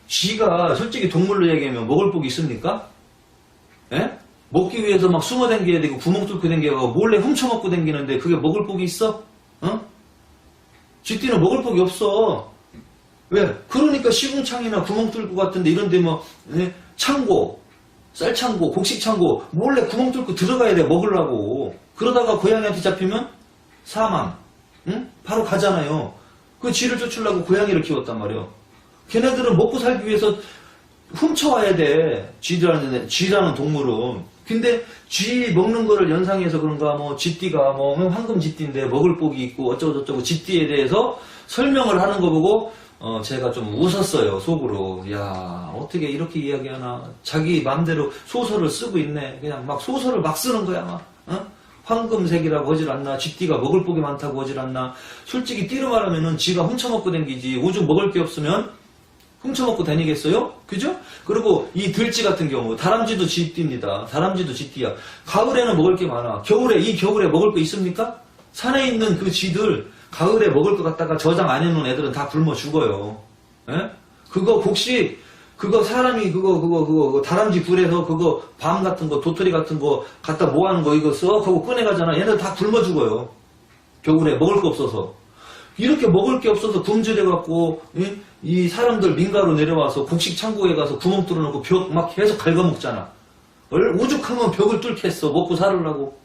쥐가 솔직히 동물로 얘기하면 먹을 복이 있습니까? 예? 먹기 위해서 막 숨어 다녀야 되고 구멍 뚫고 다니고 몰래 훔쳐먹고 다니는데 그게 먹을 복이 있어? 쥐띠는 먹을 복이 없어. 왜? 그러니까 시궁창이나 구멍 뚫고 같은데 이런데 뭐 창고, 쌀창고, 곡식창고 몰래 구멍 뚫고 들어가야 돼 먹으려고. 그러다가 고양이한테 잡히면 사망. 바로 가잖아요. 그 쥐를 쫓으려고 고양이를 키웠단 말이에요. 걔네들은 먹고 살기 위해서 훔쳐와야 돼. 쥐라는 동물은. 근데 쥐 먹는 거를 연상해서 그런가 뭐 쥐띠가 뭐 황금 쥐띠인데 먹을 복이 있고 어쩌고저쩌고 쥐띠에 대해서 설명을 하는 거 보고 제가 좀 웃었어요, 속으로. 야, 어떻게 이렇게 이야기하나. 자기 맘대로 소설을 쓰고 있네. 그냥 막 소설을 막 쓰는 거야, 막. 황금색이라고 하질 않나. 쥐띠가 먹을 복이 많다고 하질 않나. 솔직히 띠로 말하면은 쥐가 훔쳐먹고 댕기지. 오죽 먹을 게 없으면 훔쳐먹고 다니겠어요? 그죠? 그리고 이 들쥐 같은 경우, 다람쥐도 쥐띠입니다. 다람쥐도 쥐띠야. 가을에는 먹을 게 많아. 이 겨울에 먹을 거 있습니까? 산에 있는 그 쥐들, 가을에 먹을 것 갖다가 저장 안 해놓은 애들은 다 굶어 죽어요. 예? 그거 곡식, 그거 사람이 그거 다람쥐 굴에서 그거 밤 같은 거, 도토리 같은 거 갖다 모아놓은 거 이거 썩 하고 꺼내가잖아. 얘네들 다 굶어 죽어요. 겨울에 먹을 거 없어서. 이렇게 먹을 게 없어서 굶주려갖고, 이 사람들 민가로 내려와서 곡식 창고에 가서 구멍 뚫어놓고 벽 막 계속 갉아먹잖아. 오죽하면 벽을 뚫겠어. 먹고 살으려고.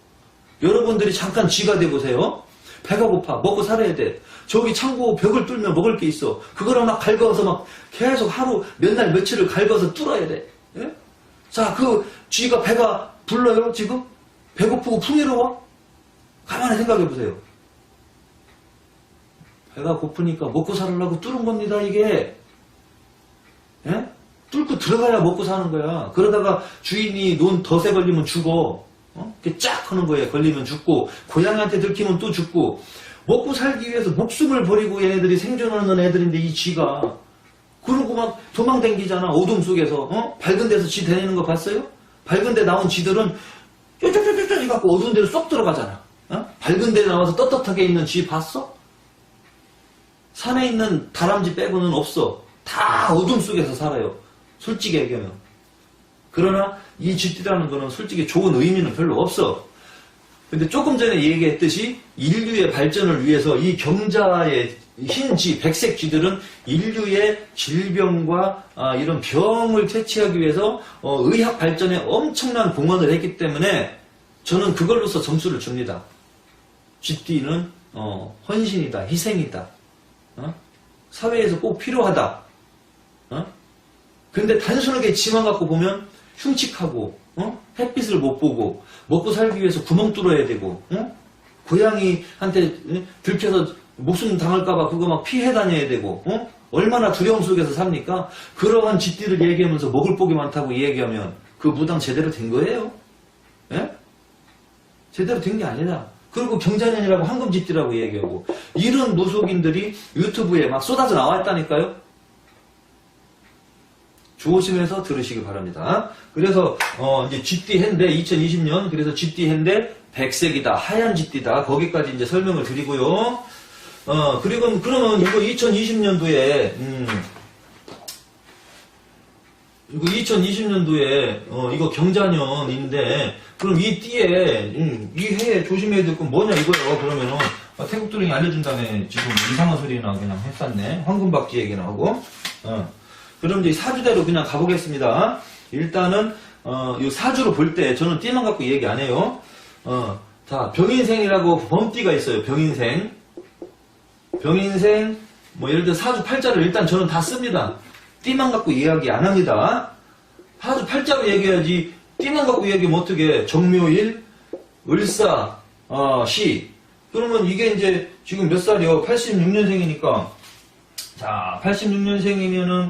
여러분들이 잠깐 쥐가 돼보세요. 배가 고파. 먹고 살아야 돼. 저기 창고 벽을 뚫면 먹을 게 있어. 그거를 막 갉아서 막 계속 하루 몇 날 며칠을 갉아서 뚫어야 돼. 예? 자, 그 쥐가 배가 불러요, 지금? 배고프고 풍요로워? 가만히 생각해 보세요. 배가 고프니까 먹고 살으려고 뚫은 겁니다, 이게. 예? 뚫고 들어가야 먹고 사는 거야. 그러다가 주인이 논 덫에 걸리면 죽어. 이렇게 쫙 하는 거예요. 걸리면 죽고, 고양이한테 들키면 또 죽고, 먹고 살기 위해서 목숨을 버리고 얘네들이 생존하는 애들인데, 이 쥐가. 그러고 막 도망다니잖아, 어둠 속에서. 밝은 데서 쥐 다니는 거 봤어요? 밝은 데 나온 쥐들은 쪼쪼쪼쪼 해갖고 어두운 데로 쏙 들어가잖아. 밝은 데 나와서 떳떳하게 있는 쥐 봤어? 산에 있는 다람쥐 빼고는 없어. 다 어둠 속에서 살아요. 솔직히 얘기하면. 그러나 이 쥐띠라는 거는 솔직히 좋은 의미는 별로 없어. 근데 조금 전에 얘기했듯이 인류의 발전을 위해서 이 경자의 흰 쥐, 백색 쥐들은 인류의 질병과 이런 병을 퇴치하기 위해서 의학 발전에 엄청난 공헌을 했기 때문에 저는 그걸로서 점수를 줍니다. 쥐띠는 헌신이다, 희생이다. 사회에서 꼭 필요하다. 근데 단순하게 쥐만 갖고 보면 흉측하고 햇빛을 못 보고 먹고 살기 위해서 구멍 뚫어야 되고 고양이한테 들켜서 목숨 당할까봐 그거 막 피해 다녀야 되고 얼마나 두려움 속에서 삽니까? 그러한 쥐띠를 얘기하면서 먹을 복이 많다고 얘기하면 그 무당 제대로 된 거예요? 예? 제대로 된 게 아니다. 그리고 경자년이라고 황금쥐띠라고 얘기하고 이런 무속인들이 유튜브에 막 쏟아져 나와 있다니까요? 조심해서 들으시기 바랍니다. 그래서 이제 GT 핸데 2020년 그래서 GT 핸데 백색이다, 하얀 GT다. 거기까지 이제 설명을 드리고요. 그리고 그러면 이거 2020년도에 이거 2020년도에 이거 경자년인데 그럼 이 띠에 이 해에 조심해야 될 건 뭐냐 이거예요. 그러면은 태국도령이 알려준 다음에 지금 이상한 소리나 그냥 했었네. 황금박쥐 얘기나 하고. 그럼 이제 사주대로 그냥 가보겠습니다. 일단은 이 사주로 볼 때 저는 띠만 갖고 얘기 안 해요. 자, 병인생이라고 범띠가 있어요. 병인생 뭐 예를 들어 사주 팔자를 일단 저는 다 씁니다. 띠만 갖고 이야기 안 합니다. 사주 팔자로 얘기해야지 띠만 갖고 얘기하면 어떻게 정묘일 을사 시 그러면 이게 이제 지금 몇 살이요? 86년생이니까 자 86년생이면은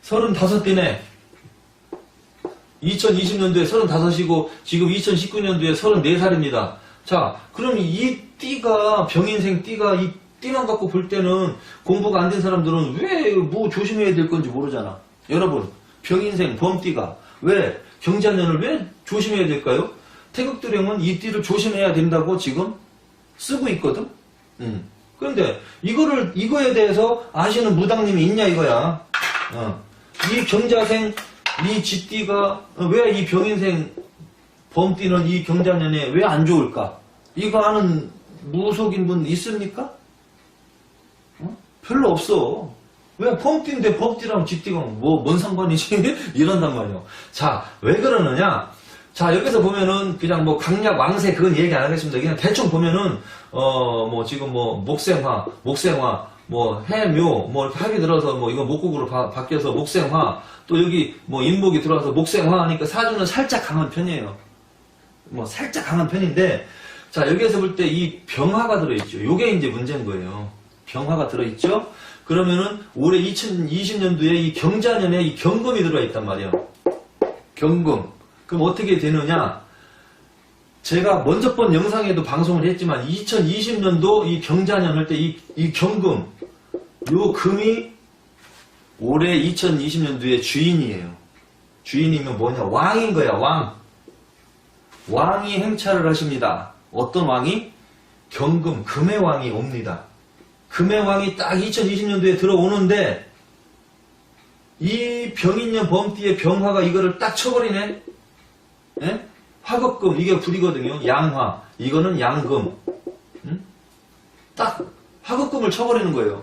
35띠네. 2020년도에 35이고 지금 2019년도에 34살입니다. 자, 그럼 이 띠가 병인생 띠가 이 띠만 갖고 볼 때는 공부가 안 된 사람들은 왜 뭐 조심해야 될 건지 모르잖아. 여러분, 병인생 범띠가 왜 경자년을 왜 조심해야 될까요? 태극도령은 이 띠를 조심해야 된다고 지금 쓰고 있거든. 그런데 이거에 대해서 아시는 무당님이 있냐 이거야. 이 경자생 이 쥐띠가 왜 이 병인생 범띠는 이 경자년에 왜 안 좋을까? 이거 아는 무속인 분 있습니까? 별로 없어. 왜 범띠인데 범띠랑 쥐띠가 뭔 상관이지? 이런단 말이에요. 자, 왜 그러느냐? 자, 여기서 보면은 그냥 뭐 강약 왕세 그건 얘기 안 하겠습니다. 그냥 대충 보면은 뭐 지금 뭐 목생화, 뭐 해묘, 뭐 이렇게 합이 들어서 뭐 이거 목국으로 바뀌어서 목생화, 또 여기 뭐 인목이 들어와서 목생화 하니까 사주는 살짝 강한 편이에요. 뭐 살짝 강한 편인데, 자, 여기에서 볼 때 이 병화가 들어있죠. 요게 이제 문제인 거예요. 병화가 들어있죠? 그러면은 올해 2020년도에 이 경자년에 이 경금이 들어있단 말이에요. 경금. 그럼 어떻게 되느냐? 제가 먼저 번 영상에도 방송을 했지만 2020년도 이 경자년 할 때 이 경금, 요 금이 올해 2020년도에 주인이에요. 주인이면 뭐냐? 왕인 거야, 왕. 왕이 행차를 하십니다. 어떤 왕이? 경금, 금의 왕이 옵니다. 금의 왕이 딱 2020년도에 들어오는데 이 병인년 범띠의 병화가 이거를 딱 쳐버리네. 예? 화급금 이게 불이거든요. 양화 이거는 양금. 딱 화급금을 쳐버리는 거예요.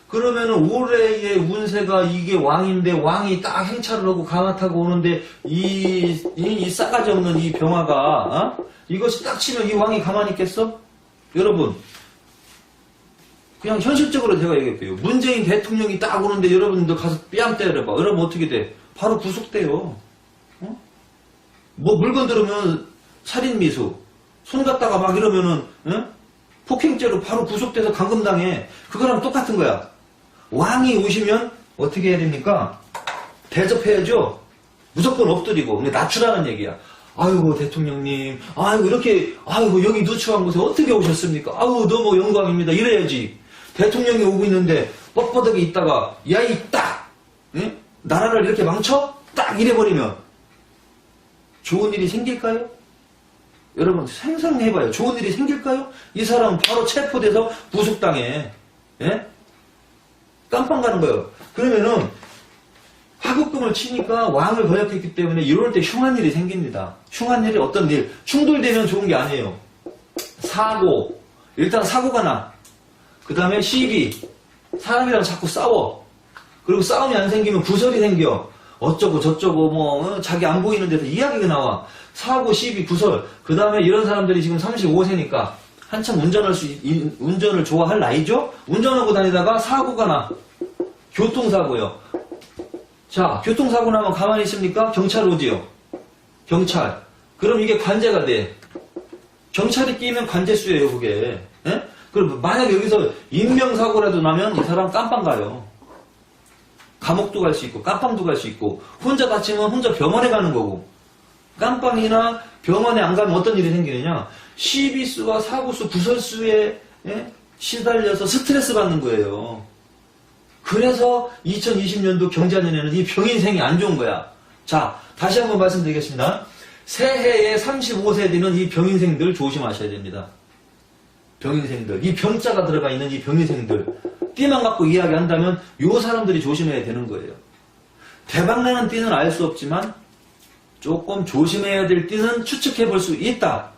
그러면은 올해의 운세가 이게 왕인데 왕이 딱 행차를 하고 강화 타고 오는데 이 싸가지 없는 이 병화가 이것이 딱 치면 이 왕이 가만히 있겠어? 여러분 그냥 현실적으로 제가 얘기할게요. 문재인 대통령이 딱 오는데 여러분들 가서 뺨 때려봐. 여러분 어떻게 돼? 바로 구속돼요. 뭐 물건 들으면 살인미수, 손 갖다가 막 이러면은 폭행죄로 바로 구속돼서 감금당해. 그거랑 똑같은 거야. 왕이 오시면 어떻게 해야 됩니까? 대접해야죠. 무조건 엎드리고. 근데 낮추라는 얘기야. 아이고 대통령님, 아이고 이렇게, 아이고 여기 누추한 곳에 어떻게 오셨습니까? 아이고 너무 영광입니다. 이래야지. 대통령이 오고 있는데 뻣뻣하게 있다가 야이 딱 나라를 이렇게 망쳐? 딱 이래버리면 좋은 일이 생길까요? 여러분 상상해봐요. 좋은 일이 생길까요? 이 사람 바로 체포돼서 구속당해. 예? 깜빵 가는 거예요. 그러면은 화급금을 치니까 왕을 거역했기 때문에 이럴 때 흉한 일이 생깁니다. 흉한 일이 어떤 일? 충돌되면 좋은 게 아니에요. 사고. 일단 사고가 나. 그 다음에 시비. 사람이랑 자꾸 싸워. 그리고 싸움이 안 생기면 구설이 생겨. 어쩌고 저쩌고 뭐 자기 안 보이는 데서 이야기가 나와. 사고, 시비, 구설. 그 다음에 이런 사람들이 지금 35세니까 한참 운전을 좋아할 나이죠? 운전하고 다니다가 사고가 나. 교통사고요. 자, 교통사고 나면 가만히 있습니까? 경찰 오지요. 경찰. 그럼 이게 관제가 돼. 경찰이 끼면 관제수예요, 그게. 예? 그럼 만약에 여기서 인명사고라도 나면 이 사람 깜빵 가요. 감옥도 갈 수 있고 깜빵도 갈 수 있고 혼자 다치면 혼자 병원에 가는 거고 깜빵이나 병원에 안 가면 어떤 일이 생기느냐 시비수와 사고수, 구설수에 시달려서 스트레스 받는 거예요. 그래서 2020년도 경자년에는 이 병인생이 안 좋은 거야. 자, 다시 한번 말씀드리겠습니다. 새해에 35세 되는 이 병인생들 조심하셔야 됩니다. 병인생들. 이 병자가 들어가 있는 이 병인생들. 띠만 갖고 이야기한다면 요 사람들이 조심해야 되는 거예요. 대박나는 띠는 알 수 없지만 조금 조심해야 될 띠는 추측해 볼 수 있다.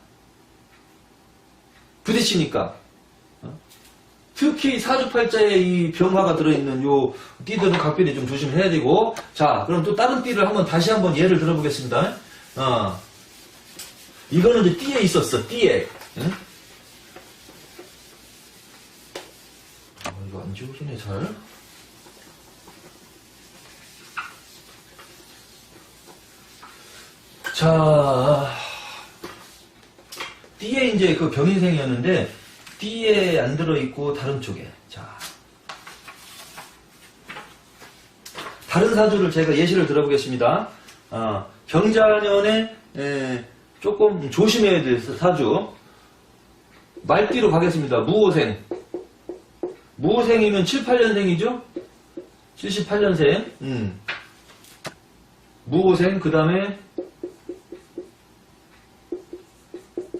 부딪히니까. 특히 사주팔자에 이 병화가 들어있는 요 띠들은 각별히 좀 조심해야 되고. 자, 그럼 또 다른 띠를 다시 한번 예를 들어보겠습니다. 이거는 이제 띠에 있었어, 띠에. 응? 이거 안 지워지네, 잘. 자, 띠에 이제 그 병인생이었는데, 띠에 안 들어있고, 다른 쪽에. 자. 다른 사주를 제가 예시를 들어보겠습니다. 경자년에, 조금 조심해야 될 사주. 말띠로 가겠습니다. 무오생. 무오생이면 7, 8년생이죠? 78년생. 무오생, 그 다음에,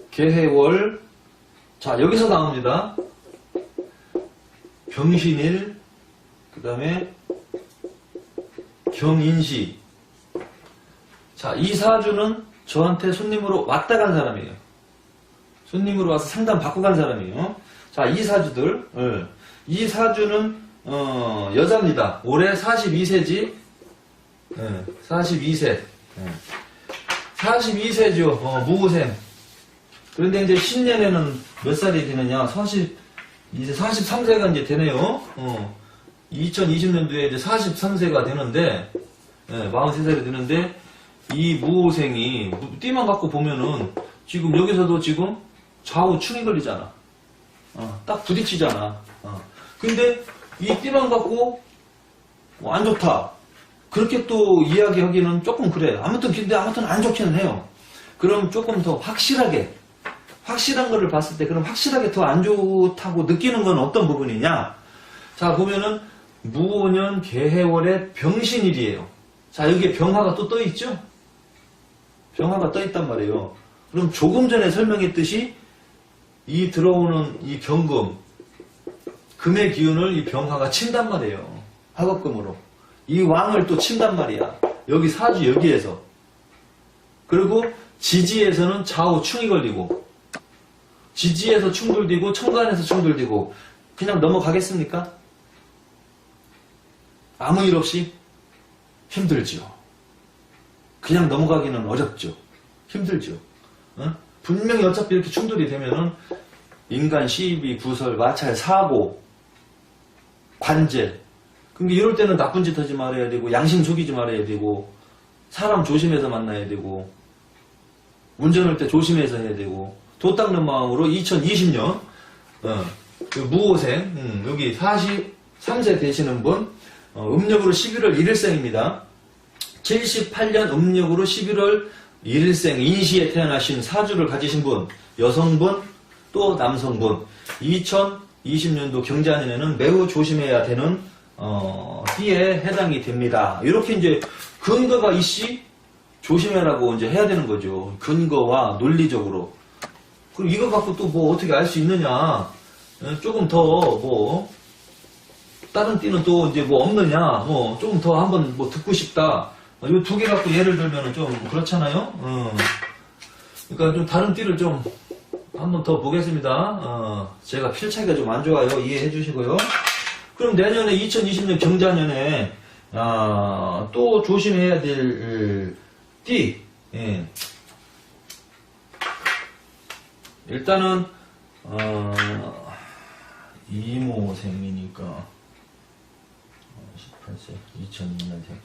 개해월. 자, 여기서 나옵니다. 병신일, 그 다음에 경인시. 자, 이 사주는 저한테 손님으로 왔다 간 사람이에요. 손님으로 와서 상담 받고 간 사람이에요. 자, 이 사주들, 이 사주는 여자입니다. 올해 42세지. 42세. 42세죠. 무오생. 그런데 이제 신년에는 몇 살이 되느냐? 이제 43세가 이제 되네요. 2020년도에 이제 43세가 되는데, 43살이 되는데, 이 무오생이, 띠만 갖고 보면은, 지금 여기서도 지금 좌우 충이 걸리잖아. 딱 부딪히잖아. 근데 이 띠만 갖고, 안 좋다. 그렇게 또 이야기하기는 조금 그래. 근데 아무튼 안 좋기는 해요. 그럼 조금 더 확실한 거를 봤을 때, 그럼 확실하게 더 안 좋다고 느끼는 건 어떤 부분이냐? 자, 보면은, 무오년 개해월의 병신일이에요. 자, 여기에 병화가 또 떠있죠? 병화가 떠있단 말이에요. 그럼 조금 전에 설명했듯이, 이 들어오는 이 경금, 금의 기운을 이 병화가 친단 말이에요. 화급금으로. 이 왕을 또 친단 말이야. 여기 사주 여기에서. 그리고 지지에서는 좌우 충이 걸리고, 지지에서 충돌되고 천간에서 충돌되고 그냥 넘어가겠습니까? 아무 일 없이 힘들죠. 그냥 넘어가기는 어렵죠. 힘들죠. 분명히 어차피 이렇게 충돌이 되면은 인간 시비, 구설, 마찰, 사고, 관제. 근데 이럴 때는 나쁜 짓 하지 말아야 되고 양심 속이지 말아야 되고 사람 조심해서 만나야 되고 운전할 때 조심해서 해야 되고 도 닦는 마음으로 2020년 그 무오생 여기 43세 되시는 분 음력으로 11월 1일생입니다. 78년 음력으로 11월 1일생 인시에 태어나신 사주를 가지신 분 여성분 또 남성분 2020년도 경자년에는 매우 조심해야 되는 띠에 해당이 됩니다. 이렇게 이제 근거가 있이 조심해라고 이제 해야 되는 거죠. 근거와 논리적으로. 그럼 이거 갖고 또 뭐 어떻게 알 수 있느냐? 조금 더 뭐 다른 띠는 또 이제 뭐 없느냐? 뭐 조금 더 한번 뭐 듣고 싶다. 이 두 개 갖고 예를 들면은 좀 그렇잖아요. 그러니까 좀 다른 띠를 좀 한번 더 보겠습니다. 제가 필차기가 좀 안 좋아요. 이해해 주시고요. 그럼 내년에 2020년 경자년에 또 조심해야 될 띠. 예. 일단은 이모생이니까 18세 2002년생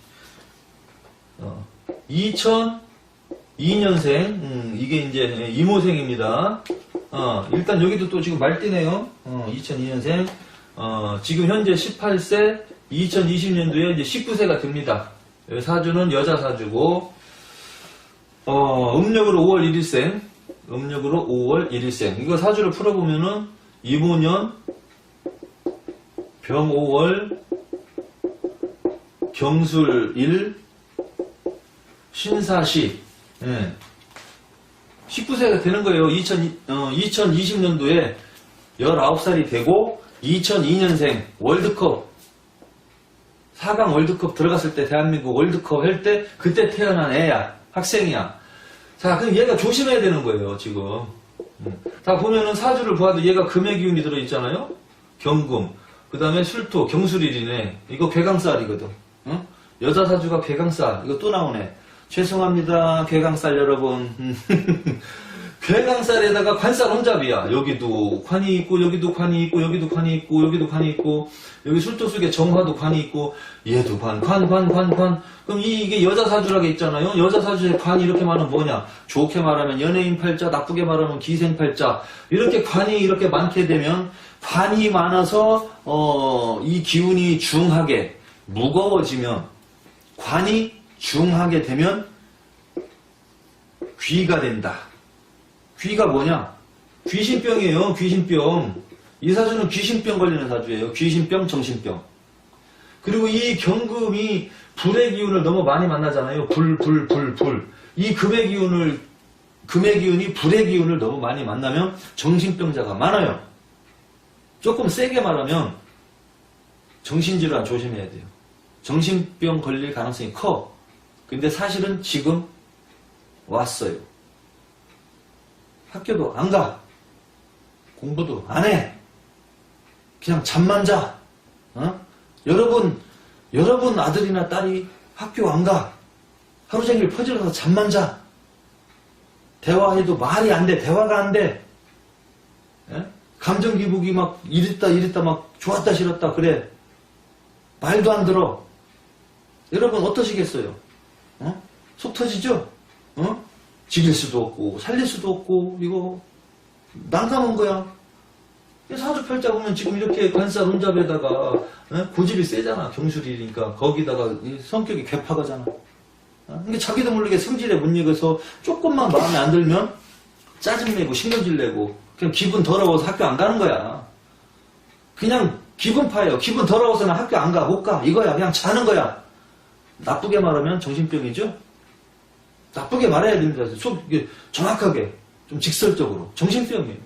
2002년생 이게 이제 이모생입니다. 일단 여기도 또 지금 말띠네요. 2002년생 지금 현재 18세 2020년도에 이제 19세가 됩니다. 사주는 여자 사주고 음력으로 5월 1일생 음력으로 5월 1일생. 이거 사주를 풀어보면은 이모년 병 5월 경술 1, 신사시. 예. 19세가 되는 거예요. 2020년도에 19살이 되고 2002년생 월드컵 4강 월드컵 들어갔을 때 대한민국 월드컵 할 때 그때 태어난 애야. 학생이야. 자, 그럼 얘가 조심해야 되는 거예요, 지금. 다 보면은 사주를 보아도 얘가 금의 기운이 들어있잖아요? 경금. 그 다음에 술토, 경술일이네. 이거 괴강살이거든. 응? 여자 사주가 괴강살. 이거 또 나오네. 죄송합니다, 괴강살 여러분. 괴강살에다가 관살 혼잡이야. 여기도 관이 있고, 여기도 관이 있고, 여기도 관이 있고, 여기도 관이 있고, 여기 술토 속에 정화도 관이 있고, 얘도 관. 그럼 이게 여자 사주라고 있잖아요. 여자 사주에 관이 이렇게 많으면 뭐냐? 좋게 말하면 연예인 팔자, 나쁘게 말하면 기생 팔자. 이렇게 관이 이렇게 많게 되면, 관이 많아서, 이 기운이 중하게, 무거워지면, 관이 중하게 되면, 귀가 된다. 귀가 뭐냐? 귀신병이에요. 귀신병. 이 사주는 귀신병 걸리는 사주예요. 귀신병, 정신병. 그리고 이 경금이 불의 기운을 너무 많이 만나잖아요. 불. 이 금의 기운이 불의 기운을 너무 많이 만나면 정신병자가 많아요. 조금 세게 말하면 정신질환 조심해야 돼요. 정신병 걸릴 가능성이 커. 근데 사실은 지금 왔어요. 학교도 안 가. 공부도 안 해. 그냥 잠만 자. 여러분 아들이나 딸이 학교 안 가. 하루 종일 퍼질러서 잠만 자. 대화해도 말이 안 돼. 대화가 안 돼. 감정 기복이 막 이랬다 막 좋았다 싫었다 그래. 말도 안 들어. 여러분 어떠시겠어요? 속 터지죠? 죽일 수도 없고 살릴 수도 없고 이거 난감한 거야. 사주팔자 보면 지금 이렇게 관살 혼잡에다가 고집이 세잖아. 경술이니까 거기다가 성격이 괴팍하잖아. 근데 자기도 모르게 성질에 못 익어서 조금만 마음에 안 들면 짜증내고 신경질 내고 그냥 기분 더러워서 학교 안 가는 거야. 그냥 기분 파예요. 기분 더러워서는 학교 안 가, 못 가 이거야. 그냥 자는 거야. 나쁘게 말하면 정신병이죠. 나쁘게 말해야 됩니다. 정확하게, 좀 직설적으로. 정신병이에요.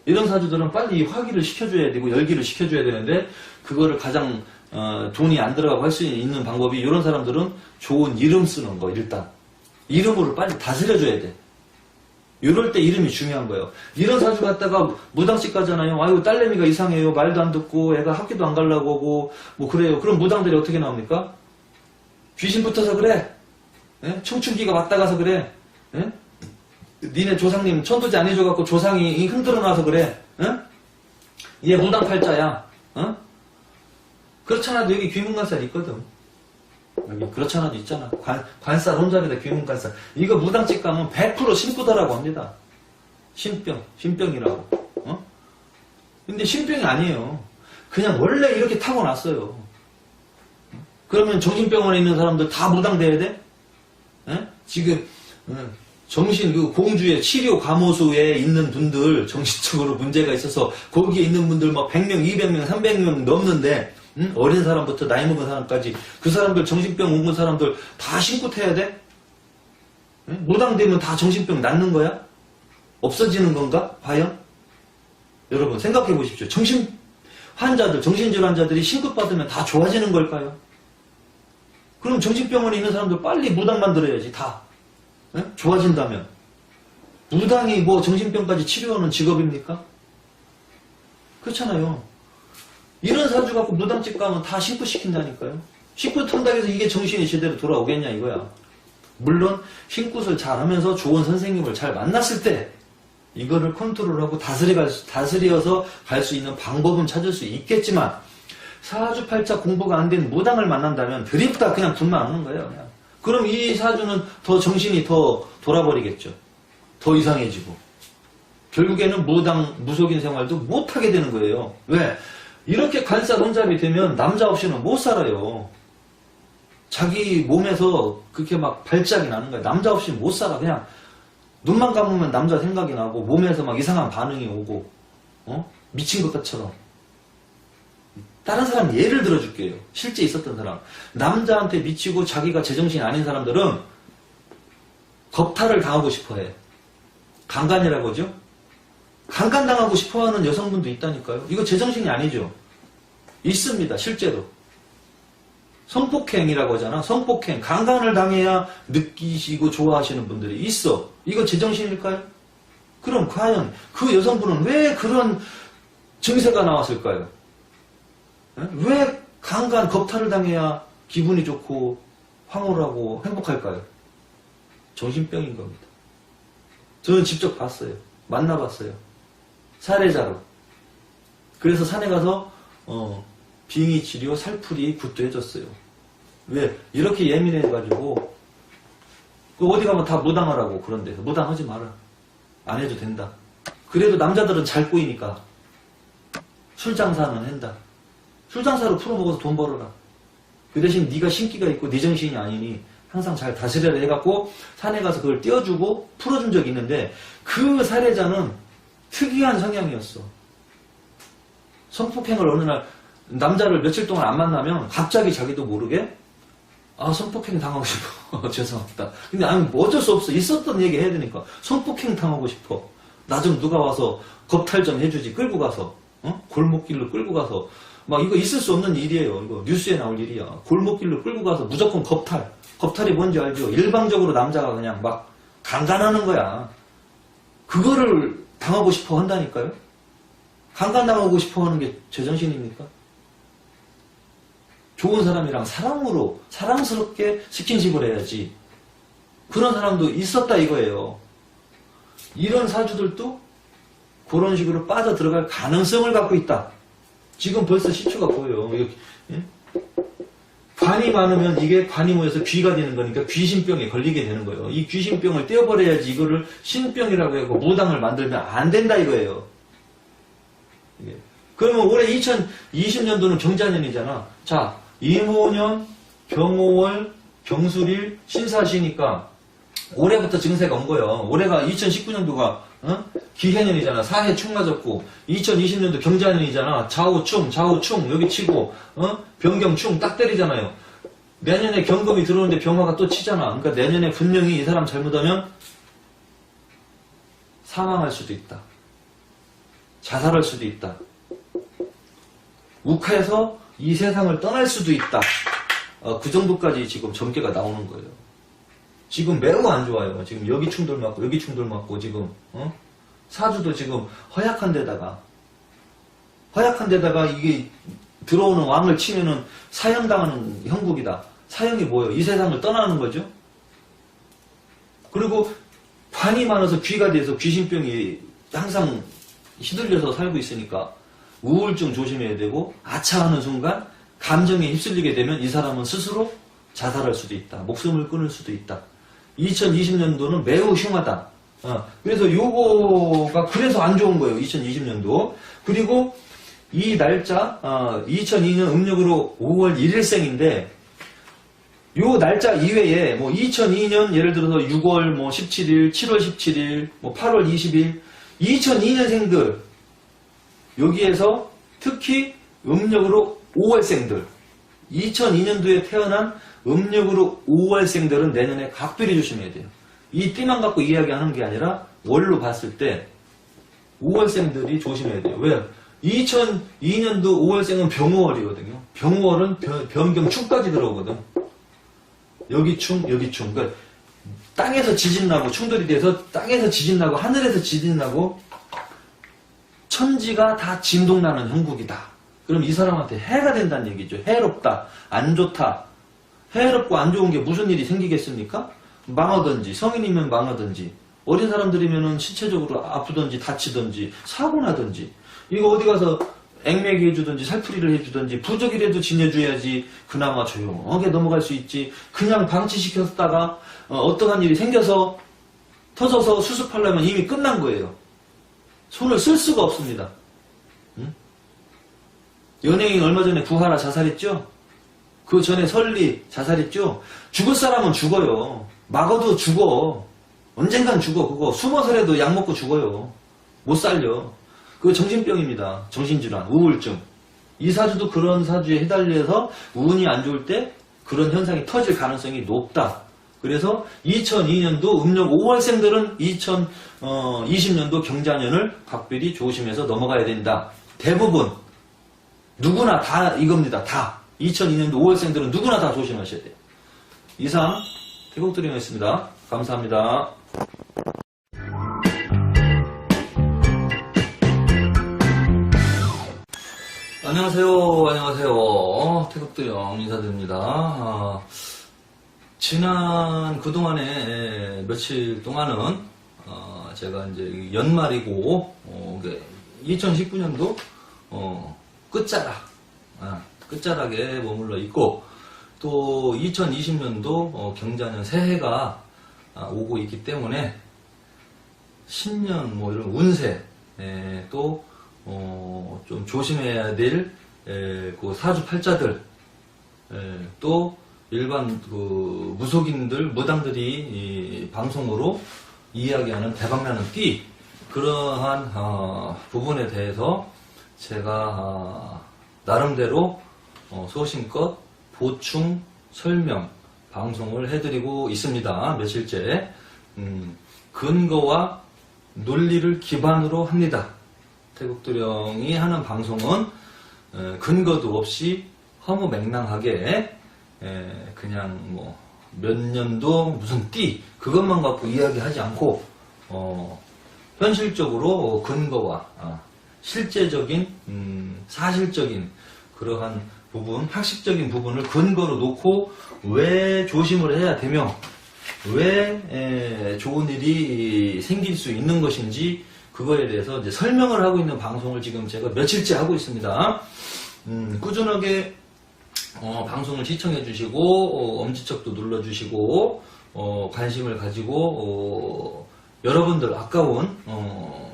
이런 사주들은 빨리 화기를 시켜줘야 되고, 열기를 시켜줘야 되는데, 그거를 가장, 돈이 안 들어가고 할 수 있는 방법이, 이런 사람들은 좋은 이름 쓰는 거, 일단. 이름으로 빨리 다스려줘야 돼. 이럴 때 이름이 중요한 거예요. 이런 사주 갖다가 무당집 가잖아요. 아이고, 딸내미가 이상해요. 말도 안 듣고, 애가 학교도 안 가려고 하고, 뭐 그래요. 그럼 무당들이 어떻게 나옵니까? 귀신 붙어서 그래. 청춘기가 왔다 가서 그래. 니네 조상님 천도제 안 해줘갖고 조상이 흔들어 놔서 그래. 얘 무당팔자야. 그렇잖아도 여기 귀문관살 있거든. 여기 그렇잖아도 있잖아. 관살 혼잡에다 귀문관살. 이거 무당집 가면 100% 신구더라고 합니다. 신병이라고. 근데 신병이 아니에요. 그냥 원래 이렇게 타고났어요. 그러면 정신병원에 있는 사람들 다 무당돼야 돼? 지금 정신 그 공주의 치료 감호소에 있는 분들 정신적으로 문제가 있어서 거기에 있는 분들 막 100명, 200명, 300명 넘는데 어린 사람부터 나이 먹은 사람까지 그 사람들 정신병 온 사람들 다 신고 태야 돼? 무당되면 다 정신병 낫는 거야? 없어지는 건가? 과연? 여러분 생각해 보십시오. 정신질 환자들이 신고 받으면 다 좋아지는 걸까요? 그럼 정신병원에 있는 사람들 빨리 무당 만들어야지 다. 좋아진다면. 무당이 뭐 정신병까지 치료하는 직업입니까? 그렇잖아요. 이런 사주 갖고 무당집 가면 다 신고시킨다니까요. 신고 턴다고 해서 이게 정신이 제대로 돌아오겠냐 이거야. 물론 신굿을 잘하면서 좋은 선생님을 잘 만났을 때 이거를 컨트롤하고 다스려서 갈 수 있는 방법은 찾을 수 있겠지만 사주팔자 공부가 안 된 무당을 만난다면 드립다 그냥 군만 하는 거예요. 그냥. 그럼 이 사주는 더 정신이 더 돌아버리겠죠. 더 이상해지고. 결국에는 무속인 생활도 못하게 되는 거예요. 왜? 이렇게 관살 혼잡이 되면 남자 없이는 못 살아요. 자기 몸에서 그렇게 막 발작이 나는 거야. 남자 없이 못 살아. 그냥 눈만 감으면 남자 생각이 나고 몸에서 막 이상한 반응이 오고 미친 것처럼 다른 사람 예를 들어줄게요. 실제 있었던 사람. 남자한테 미치고 자기가 제정신이 아닌 사람들은 겁탈을 당하고 싶어해. 강간이라고 하죠? 강간당하고 싶어하는 여성분도 있다니까요. 이거 제정신이 아니죠. 있습니다. 실제로. 성폭행이라고 하잖아. 성폭행. 강간을 당해야 느끼시고 좋아하시는 분들이 있어. 이거 제정신일까요? 그럼 과연 그 여성분은 왜 그런 증세가 나왔을까요? 왜 강간, 겁탈을 당해야 기분이 좋고 황홀하고 행복할까요? 정신병인 겁니다. 저는 직접 봤어요. 만나봤어요. 사례자로. 그래서 산에 가서 빙의 치료, 살풀이 굿도 해줬어요. 왜? 이렇게 예민해가지고 어디 가면 다 무당하라고 그런 데서 무당하지 마라. 안 해도 된다. 그래도 남자들은 잘 꼬이니까 술 장사는 한다. 술 장사로 풀어먹어서 돈 벌어라. 그 대신 네가 신기가 있고 네 정신이 아니니 항상 잘 다스려라 해갖고 산에 가서 그걸 띄워주고 풀어준 적이 있는데 그 사례자는 특이한 성향이었어. 성폭행을 어느 날 남자를 며칠 동안 안 만나면 갑자기 자기도 모르게 성폭행 당하고 싶어. 죄송합니다. 근데 뭐 어쩔 수 없어. 있었던 얘기 해야 되니까. 성폭행 당하고 싶어. 나 좀 누가 와서 겁탈 좀 해주지. 끌고 가서. 골목길로 끌고 가서. 막 이거 있을 수 없는 일이에요. 이거 뉴스에 나올 일이야. 골목길로 끌고 가서 무조건 겁탈. 겁탈이 뭔지 알죠? 일방적으로 남자가 그냥 막 강간하는 거야. 그거를 당하고 싶어 한다니까요? 강간당하고 싶어 하는 게 제정신입니까? 좋은 사람이랑 사랑으로, 사랑스럽게 스킨십을 해야지. 그런 사람도 있었다 이거예요. 이런 사주들도 그런 식으로 빠져 들어갈 가능성을 갖고 있다. 지금 벌써 시초가 보여요. 예? 관이 많으면 이게 관이 모여서 귀가 되는 거니까 귀신병에 걸리게 되는 거예요. 이 귀신병을 떼어버려야지 이거를 신병이라고 하고 무당을 만들면 안 된다 이거예요. 그러면 올해 2020년도는 경자년이잖아. 자, 임오년, 병오월, 경술일, 신사시니까 올해부터 증세가 온 거예요. 올해가 2019년도가 기해년이잖아. 사해 축 맞았고 2020년도 경자년이잖아. 좌우충 여기 치고 병경충 딱 때리잖아요. 내년에 경금이 들어오는데 병화가 또 치잖아. 그러니까 내년에 분명히 이 사람 잘못하면 사망할 수도 있다. 자살할 수도 있다. 욱해서 이 세상을 떠날 수도 있다. 그 정도까지 지금 점괘가 나오는 거예요. 지금 매우 안 좋아요. 지금 여기 충돌 맞고 여기 충돌 맞고 지금 사주도 지금 허약한 데다가 이게 들어오는 왕을 치면은 사형당하는 형국이다. 사형이 뭐예요? 이 세상을 떠나는 거죠. 그리고 관이 많아서 귀가 돼서 귀신병이 항상 휘둘려서 살고 있으니까 우울증 조심해야 되고 아차하는 순간 감정에 휩쓸리게 되면 이 사람은 스스로 자살할 수도 있다. 목숨을 끊을 수도 있다. 2020년도는 매우 흉하다. 그래서 요거가 그래서 안 좋은 거예요. 2020년도. 그리고 이 날짜 2002년 음력으로 5월 1일생인데 요 날짜 이외에 뭐 2002년 예를 들어서 6월 뭐 17일, 7월 17일, 뭐 8월 20일 2002년생들 여기에서 특히 음력으로 5월생들 2002년도에 태어난 음력으로 5월생들은 내년에 각별히 조심해야 돼요. 이 띠만 갖고 이야기하는 게 아니라 월로 봤을 때 5월생들이 조심해야 돼요. 왜? 2002년도 5월생은 병호월이거든요. 병호월은 변경충까지 들어오거든. 여기 충, 여기 충. 그러니까 땅에서 지진 나고 충돌이 돼서 땅에서 지진 나고 하늘에서 지진 나고 천지가 다 진동나는 형국이다. 그럼 이 사람한테 해가 된다는 얘기죠. 해롭다. 안 좋다. 해롭고 안 좋은 게 무슨 일이 생기겠습니까? 망하든지 성인이면 망하든지 어린 사람들이면 신체적으로 아프든지 다치든지 사고 나든지 이거 어디 가서 액매기 해주든지 살풀이를 해주든지 부적이라도 지내줘야지 그나마 조용하게 넘어갈 수 있지. 그냥 방치시켰다가 어떠한 일이 생겨서 터져서 수습하려면 이미 끝난 거예요. 손을 쓸 수가 없습니다. 응? 연예인 얼마 전에 구하라 자살했죠? 그 전에 설리 자살했죠? 죽을 사람은 죽어요. 막어도 죽어. 언젠간 죽어. 그거 숨어서라도 약 먹고 죽어요. 못 살려. 그거 정신병입니다. 정신질환, 우울증. 이 사주도 그런 사주에 휘달려서 운이 안 좋을 때 그런 현상이 터질 가능성이 높다. 그래서 2002년도 음력 5월생들은 2020년도 경자년을 각별히 조심해서 넘어가야 된다. 대부분 누구나 다 이겁니다. 다 2002년도 5월생들은 누구나 다 조심하셔야 돼요. 이상 태국드림이었습니다. 감사합니다. 안녕하세요. 태국드림 인사드립니다. 그동안에 며칠 동안은, 제가 이제 연말이고, 2019년도, 끝자락에 머물러 있고, 또 2020년도 경자년 새해가 오고 있기 때문에, 신년 이런 운세, 또, 좀 조심해야 될, 그 사주팔자들, 또, 일반 그 무속인들, 무당들이 방송으로 이야기하는 대박나는 띠, 그러한 부분에 대해서 제가 나름대로 소신껏 보충, 설명, 방송을 해드리고 있습니다. 며칠째. 근거와 논리를 기반으로 합니다. 태국도령이 하는 방송은 근거도 없이 허무맹랑하게 그냥 몇 년도 무슨 띠 그것만 갖고 이야기하지 않고 현실적으로 근거와 실제적인 사실적인 그러한 부분, 학식적인 부분을 근거로 놓고 왜 조심을 해야 되며 왜 좋은 일이 생길 수 있는 것인지 그거에 대해서 이제 설명을 하고 있는 방송을 지금 제가 며칠째 하고 있습니다. 꾸준하게 방송을 시청해 주시고 엄지척도 눌러 주시고 관심을 가지고 여러분들 아까운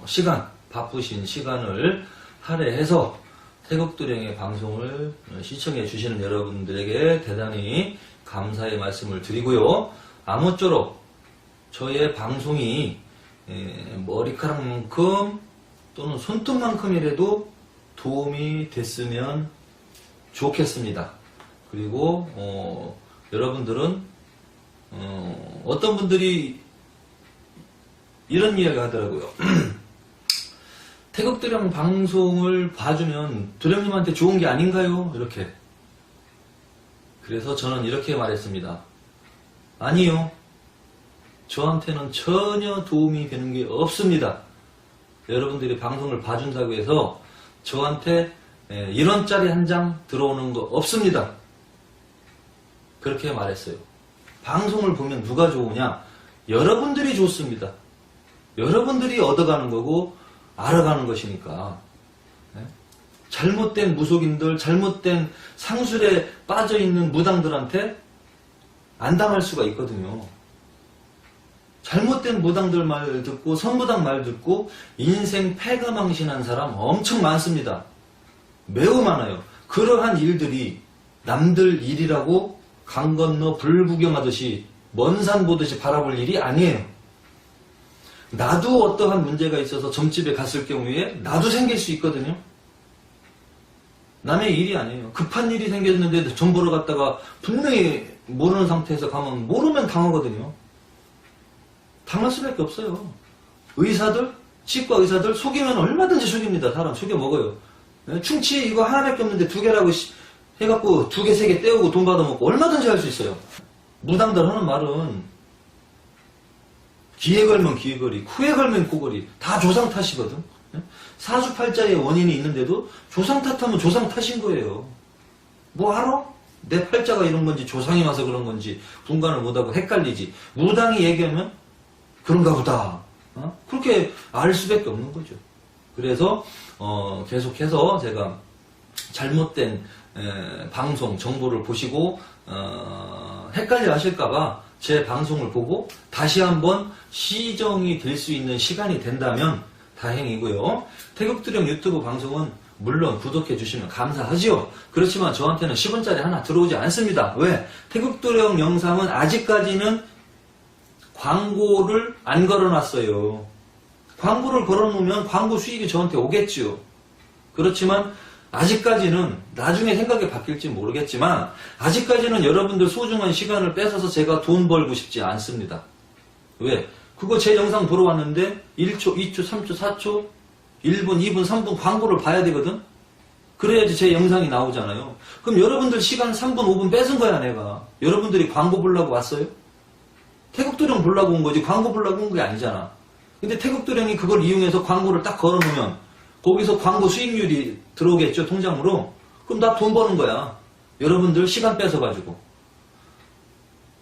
시간, 바쁘신 시간을 할애해서 태국도령의 방송을 시청해 주시는 여러분들에게 대단히 감사의 말씀을 드리고요. 아무쪼록 저의 방송이 머리카락만큼 또는 손톱만큼이라도 도움이 됐으면 좋겠습니다. 그리고 여러분들은 어떤 분들이 이런 이야기 하더라고요. 태국도령 방송을 봐주면 도령님한테 좋은 게 아닌가요? 이렇게. 그래서 저는 이렇게 말했습니다. 아니요. 저한테는 전혀 도움이 되는 게 없습니다. 여러분들이 방송을 봐준다고 해서 저한테 1원짜리 한 장 들어오는 거 없습니다. 그렇게 말했어요. 방송을 보면 누가 좋으냐? 여러분들이 좋습니다. 여러분들이 얻어가는 거고 알아가는 것이니까. 잘못된 무속인들, 잘못된 상술에 빠져있는 무당들한테 안 당할 수가 있거든요. 잘못된 무당들 말 듣고 선무당 말 듣고 인생 패가망신한 사람 엄청 많습니다. 매우 많아요. 그러한 일들이 남들 일이라고 강 건너 불 구경하듯이 먼 산 보듯이 바라볼 일이 아니에요. 나도 어떠한 문제가 있어서 점집에 갔을 경우에 나도 생길 수 있거든요. 남의 일이 아니에요. 급한 일이 생겼는데 점 보러 갔다가 분명히 모르는 상태에서 가면 모르면 당하거든요. 당할 수밖에 없어요. 의사들, 치과 의사들 속이면 얼마든지 속입니다. 사람 속여 먹어요. 충치 이거 하나밖에 없는데 2개라고 해갖고 2개, 3개 떼우고 돈 받아먹고 얼마든지 할 수 있어요. 무당들 하는 말은 귀에 걸면 귀걸이, 코에 걸면 코걸이 다 조상 탓이거든. 사주팔자의 원인이 있는데도 조상 탓하면 조상 탓인 거예요. 뭐 알아? 내 팔자가 이런 건지 조상이 와서 그런 건지 분간을 못하고 헷갈리지. 무당이 얘기하면 그런가 보다. 그렇게 알 수밖에 없는 거죠. 그래서 계속해서 제가 잘못된 방송 정보를 보시고 헷갈려 하실까봐 제 방송을 보고 다시 한번 시정이 될 수 있는 시간이 된다면 다행이고요. 태국도령 유튜브 방송은 물론 구독해 주시면 감사하지요. 그렇지만 저한테는 10원짜리 하나 들어오지 않습니다. 왜? 태국도령 영상은 아직까지는 광고를 안 걸어놨어요. 광고를 걸어놓으면 광고 수익이 저한테 오겠죠. 그렇지만 아직까지는 나중에 생각이 바뀔지 모르겠지만 아직까지는 여러분들 소중한 시간을 뺏어서 제가 돈 벌고 싶지 않습니다. 왜? 그거 제 영상 보러 왔는데 1초, 2초, 3초, 4초, 1분, 2분, 3분 광고를 봐야 되거든? 그래야지 제 영상이 나오잖아요. 그럼 여러분들 시간 3분, 5분 뺏은 거야 내가. 여러분들이 광고 보려고 왔어요? 태국도령 보려고 온 거지 광고 보려고 온 게 아니잖아. 근데 태국도령이 그걸 이용해서 광고를 딱 걸어놓으면 거기서 광고 수익률이 들어오겠죠, 통장으로. 그럼 나 돈 버는 거야. 여러분들 시간 뺏어가지고.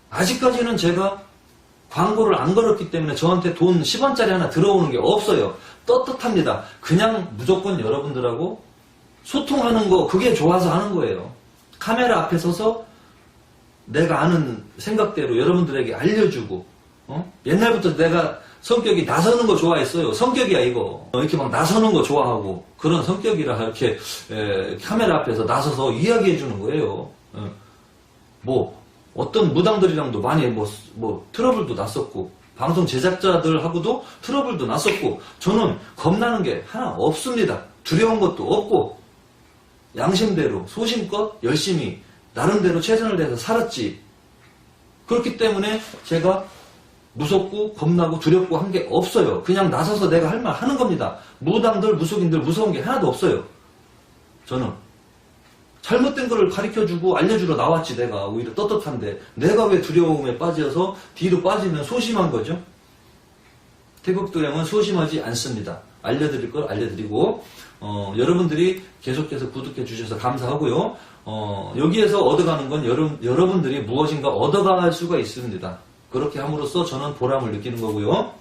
아직까지는 제가 광고를 안 걸었기 때문에 저한테 돈 10원짜리 하나 들어오는 게 없어요. 떳떳합니다. 그냥 무조건 여러분들하고 소통하는 거, 그게 좋아서 하는 거예요. 카메라 앞에 서서 내가 아는 생각대로 여러분들에게 알려주고, 옛날부터 내가 성격이 나서는 거 좋아했어요. 성격이야 이거. 이렇게 막 나서는 거 좋아하고 그런 성격이라 이렇게 카메라 앞에서 나서서 이야기해 주는 거예요. 뭐 어떤 무당들이랑도 많이 뭐 트러블도 났었고 방송 제작자들하고도 트러블도 났었고 저는 겁나는 게 하나 없습니다. 두려운 것도 없고 양심대로 소신껏 열심히 나름대로 최선을 다해서 살았지. 그렇기 때문에 제가 무섭고 겁나고 두렵고 한 게 없어요. 그냥 나서서 내가 할 말 하는 겁니다. 무당들, 무속인들 무서운 게 하나도 없어요. 저는 잘못된 거를 가르쳐주고 알려주러 나왔지. 내가 오히려 떳떳한데 내가 왜 두려움에 빠져서 뒤로 빠지면 소심한 거죠. 태국도령은 소심하지 않습니다. 알려드릴 걸 알려드리고 여러분들이 계속해서 구독해 주셔서 감사하고요. 여기에서 얻어가는 건 여러분들이 무엇인가 얻어갈 수가 있습니다. 그렇게 함으로써 저는 보람을 느끼는 거고요.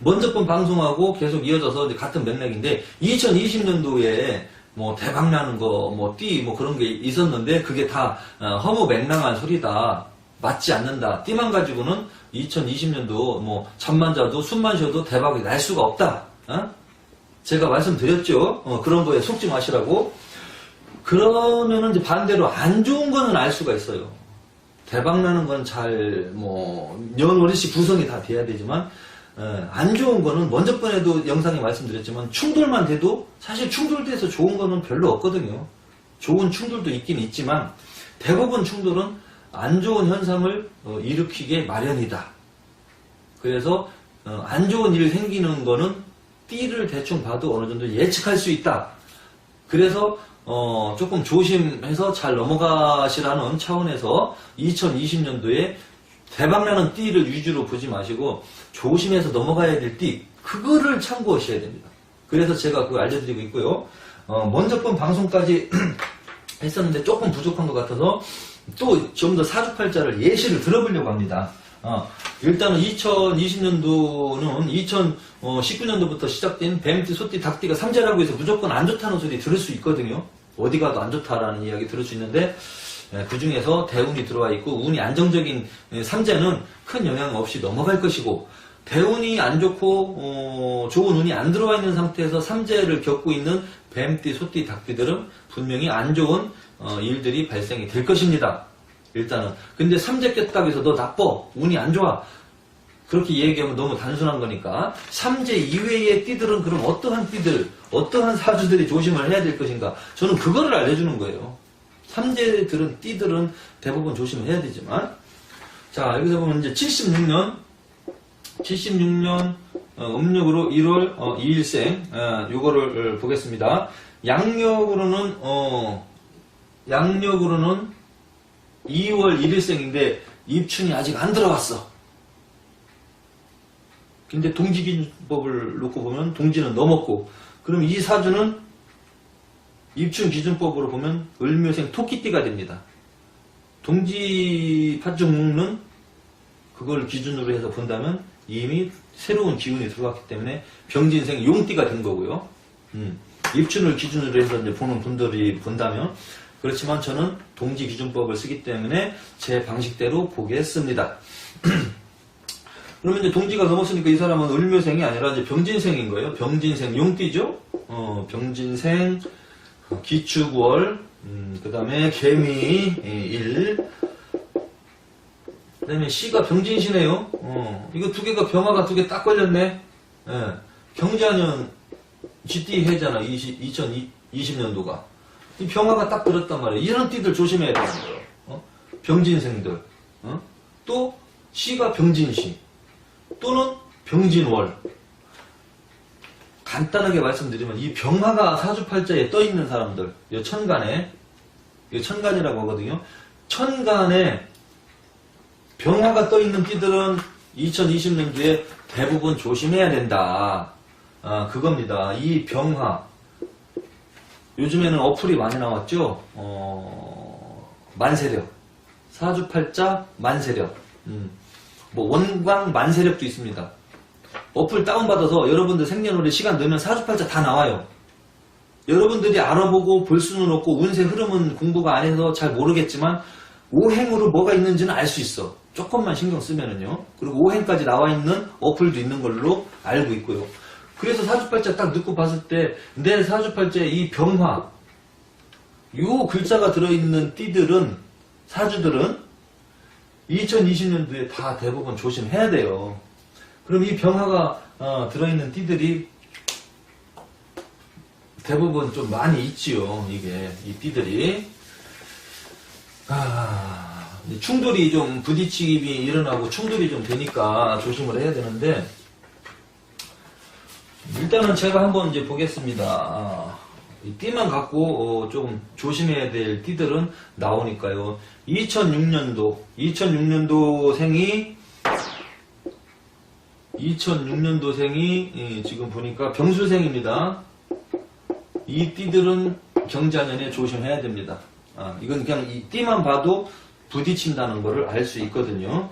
먼저 번 방송하고 계속 이어져서 이제 같은 맥락인데 2020년도에 뭐 대박나는 거, 뭐 그런 게 있었는데 그게 다 허무맹랑한 소리다. 맞지 않는다. 띠만 가지고는 2020년도 뭐 잠만 자도 숨만 쉬어도 대박이 날 수가 없다. 제가 말씀드렸죠. 그런 거에 속지 마시라고. 그러면은 이제 반대로 안 좋은 거는 알 수가 있어요. 대박나는 건 연월일씩 구성이 다 돼야 되지만, 안 좋은 거는 먼저 번에도 영상에 말씀드렸지만, 충돌만 돼도 사실 충돌돼서 좋은 거는 별로 없거든요. 좋은 충돌도 있긴 있지만, 대부분 충돌은 안 좋은 현상을 일으키게 마련이다. 그래서, 안 좋은 일이 생기는 거는 띠를 대충 봐도 어느 정도 예측할 수 있다. 그래서, 조금 조심해서 잘 넘어가시라는 차원에서 2020년도에 대박나는 띠를 위주로 보지 마시고 조심해서 넘어가야 될 띠, 그거를 참고하셔야 됩니다. 그래서 제가 그거 알려드리고 있고요. 먼저 번 방송까지 했었는데 조금 부족한 것 같아서 또 좀 더 사주팔자를 예시를 들어보려고 합니다. 일단은 2020년도는 2019년도부터 시작된 뱀띠, 소띠, 닭띠가 삼재라고 해서 무조건 안 좋다는 소리 들을 수 있거든요. 어디 가도 안 좋다라는 이야기 들을 수 있는데 그 중에서 대운이 들어와 있고 운이 안정적인 삼재는 큰 영향 없이 넘어갈 것이고 대운이 안 좋고 좋은 운이 안 들어와 있는 상태에서 삼재를 겪고 있는 뱀띠, 소띠, 닭띠들은 분명히 안 좋은 일들이 발생이 될 것입니다. 일단은. 근데 삼재 꼈다고 해서 너 나빠, 운이 안 좋아, 그렇게 얘기하면 너무 단순한 거니까 삼재 이외의 띠들은 그럼 어떠한 띠들, 어떠한 사주들이 조심을 해야 될 것인가, 저는 그거를 알려주는 거예요. 삼재들은, 띠들은 대부분 조심을 해야 되지만, 자 여기서 보면 이제 76년 음력으로 1월 2일생 요거를 보겠습니다. 양력으로는 2월 1일생인데 입춘이 아직 안 들어왔어. 근데 동지기준법을 놓고 보면 동지는 넘었고, 그럼 이 사주는 입춘 기준법으로 보면 을묘생 토끼띠가 됩니다. 동지 파중는 그걸 기준으로 해서 본다면 이미 새로운 기운이 들어왔기 때문에 병진생 용띠가 된 거고요. 입춘을 기준으로 해서 이제 보는 분들이 본다면, 그렇지만 저는 동지 기준법을 쓰기 때문에 제 방식대로 보겠습니다. 그러면 이제 동지가 넘었으니까 이 사람은 을묘생이 아니라 이제 병진생인 거예요. 병진생 용띠죠. 병진생 기축월, 그 다음에 개미 1, 그 다음에 C가 병진시네요. 이거 두 개가 병화가 두 개 딱 걸렸네. 경자년 GT 해잖아. 20년도가. 이 병화가 딱 들었단 말이에요. 이런 띠들 조심해야 되는 거예요. 병진생들. 또 시가 병진시. 또는 병진월. 간단하게 말씀드리면 이 병화가 사주팔자에 떠있는 사람들, 이 천간에, 이 천간이라고 하거든요. 천간에 병화가 떠있는 띠들은 2020년도에 대부분 조심해야 된다. 그겁니다. 이 병화. 요즘에는 어플이 많이 나왔죠. 만세력. 사주팔자 만세력. 뭐 원광 만세력도 있습니다. 어플 다운받아서 여러분들 생년월일 시간 넣으면 사주팔자 다 나와요. 여러분들이 알아보고 볼 수는 없고 운세 흐름은 공부가 안 해서 잘 모르겠지만 오행으로 뭐가 있는지는 알 수 있어. 조금만 신경 쓰면은요. 그리고 오행까지 나와 있는 어플도 있는 걸로 알고 있고요. 그래서 사주팔자 딱 넣고 봤을 때 내 사주팔자에 이 병화 요 글자가 들어있는 띠들은 사주들은 2020년도에 다 대부분 조심해야 돼요. 그럼 이 병화가 들어있는 띠들이 대부분 좀 많이 있지요. 이게 이 띠들이 충돌이 좀 부딪힘이 일어나고 충돌이 좀 되니까 조심을 해야 되는데 일단은 제가 한번 이제 보겠습니다. 이 띠만 갖고 좀 조심해야 될 띠들은 나오니까요. 2006년도생이 지금 보니까 병수생입니다. 이 띠들은 경자년에 조심해야 됩니다. 이건 그냥 이 띠만 봐도 부딪힌다는 것을 알 수 있거든요.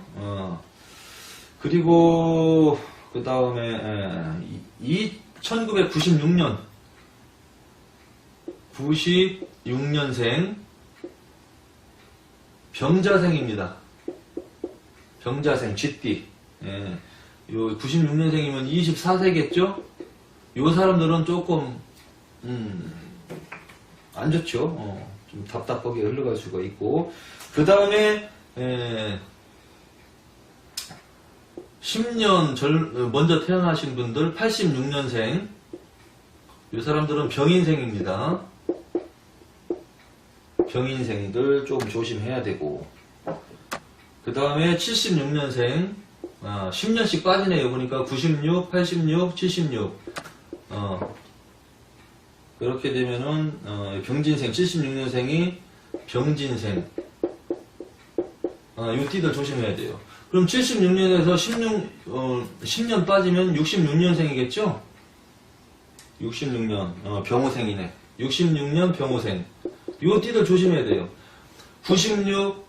그리고 그 다음에 1996년 96년생 병자생입니다. 병자생 쥐띠. 요 96년생이면 24세겠죠? 요 사람들은 조금 안 좋죠. 좀 답답하게 흘러갈 수가 있고 그 다음에 10년 먼저 태어나신 분들 86년생 이 사람들은 병인생입니다. 병인생들 조금 조심해야 되고 그 다음에 76년생 10년씩 빠지네요. 보니까 96, 86, 76 그렇게 되면은 병진생 76년생이 병진생 요 띠들 조심해야 돼요. 그럼 76년에서 10년 빠지면 66년생이겠죠? 66년 병호생이네. 66년 병호생 요 띠들 조심해야 돼요. 96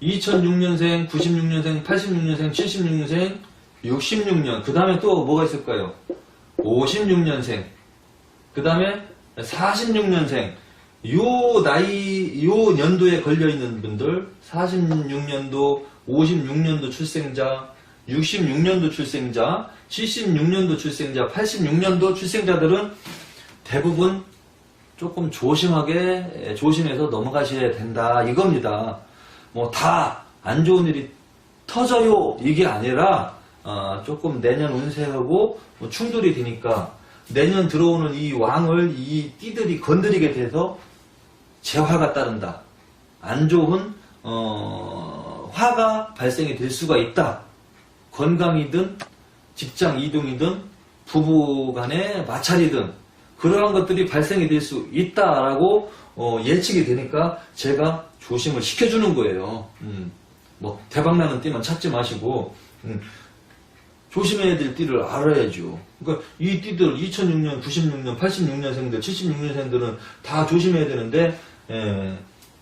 2006년생 96년생 86년생 76년생 66년 그 다음에 또 뭐가 있을까요? 56년생 그 다음에 46년생 요 나이 요 년도에 걸려있는 분들 46년도 56년도 출생자 66년도 출생자 76년도 출생자 86년도 출생자들은 대부분 조금 조심해서 넘어가셔야 된다 이겁니다. 뭐 다 안 좋은 일이 터져요 이게 아니라 조금 내년 운세하고 뭐 충돌이 되니까 내년 들어오는 이 왕을 이 띠들이 건드리게 돼서 재화가 따른다. 안 좋은 화가 발생이 될 수가 있다. 건강이든 직장 이동이든 부부 간의 마찰이든 그러한 것들이 발생이 될 수 있다라고 예측이 되니까 제가 조심을 시켜주는 거예요. 뭐 대박나는 띠만 찾지 마시고 조심해야 될 띠를 알아야죠. 그러니까 이 띠들 2006년, 96년, 86년생들, 76년생들은 다 조심해야 되는데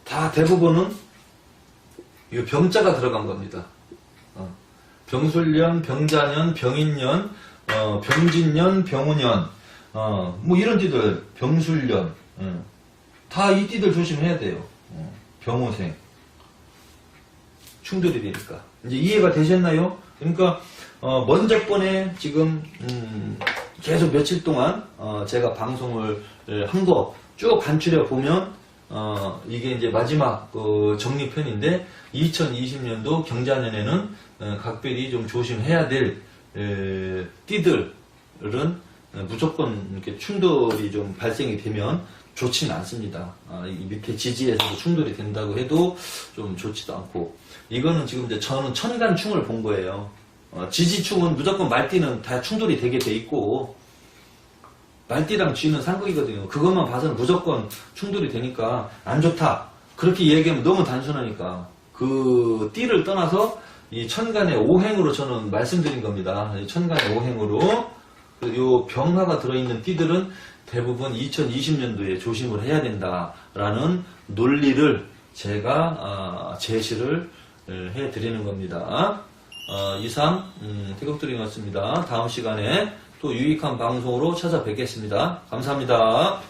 다 대부분은 이 병자가 들어간 겁니다. 병술년, 병자년, 병인년, 병진년, 병우년 뭐 이런 띠들 병술년 다 이 띠들 조심해야 돼요. 병호생 충돌이 되니까 이제 이해가 되셨나요? 그러니까 먼저 번에 지금 계속 며칠 동안 제가 방송을 한 거 쭉 간추려 보면 이게 이제 마지막 정리편인데 2020년도 경자년에는 각별히 좀 조심해야 될 띠들은 무조건 이렇게 충돌이 좀 발생이 되면 좋지는 않습니다. 이 밑에 지지에서도 충돌이 된다고 해도 좀 좋지도 않고, 이거는 지금 이제 저는 천간충을 본 거예요. 지지충은 무조건 말띠는 다 충돌이 되게 돼 있고, 말띠랑 쥐는 상극이거든요. 그것만 봐서는 무조건 충돌이 되니까 안 좋다. 그렇게 얘기하면 너무 단순하니까. 그 띠를 떠나서 이 천간의 오행으로 저는 말씀드린 겁니다. 이 천간의 오행으로. 요 병화가 들어있는 띠들은 대부분 2020년도에 조심을 해야 된다라는 논리를 제가 제시를 해드리는 겁니다. 이상 태극드림이었습니다. 다음 시간에 또 유익한 방송으로 찾아뵙겠습니다. 감사합니다.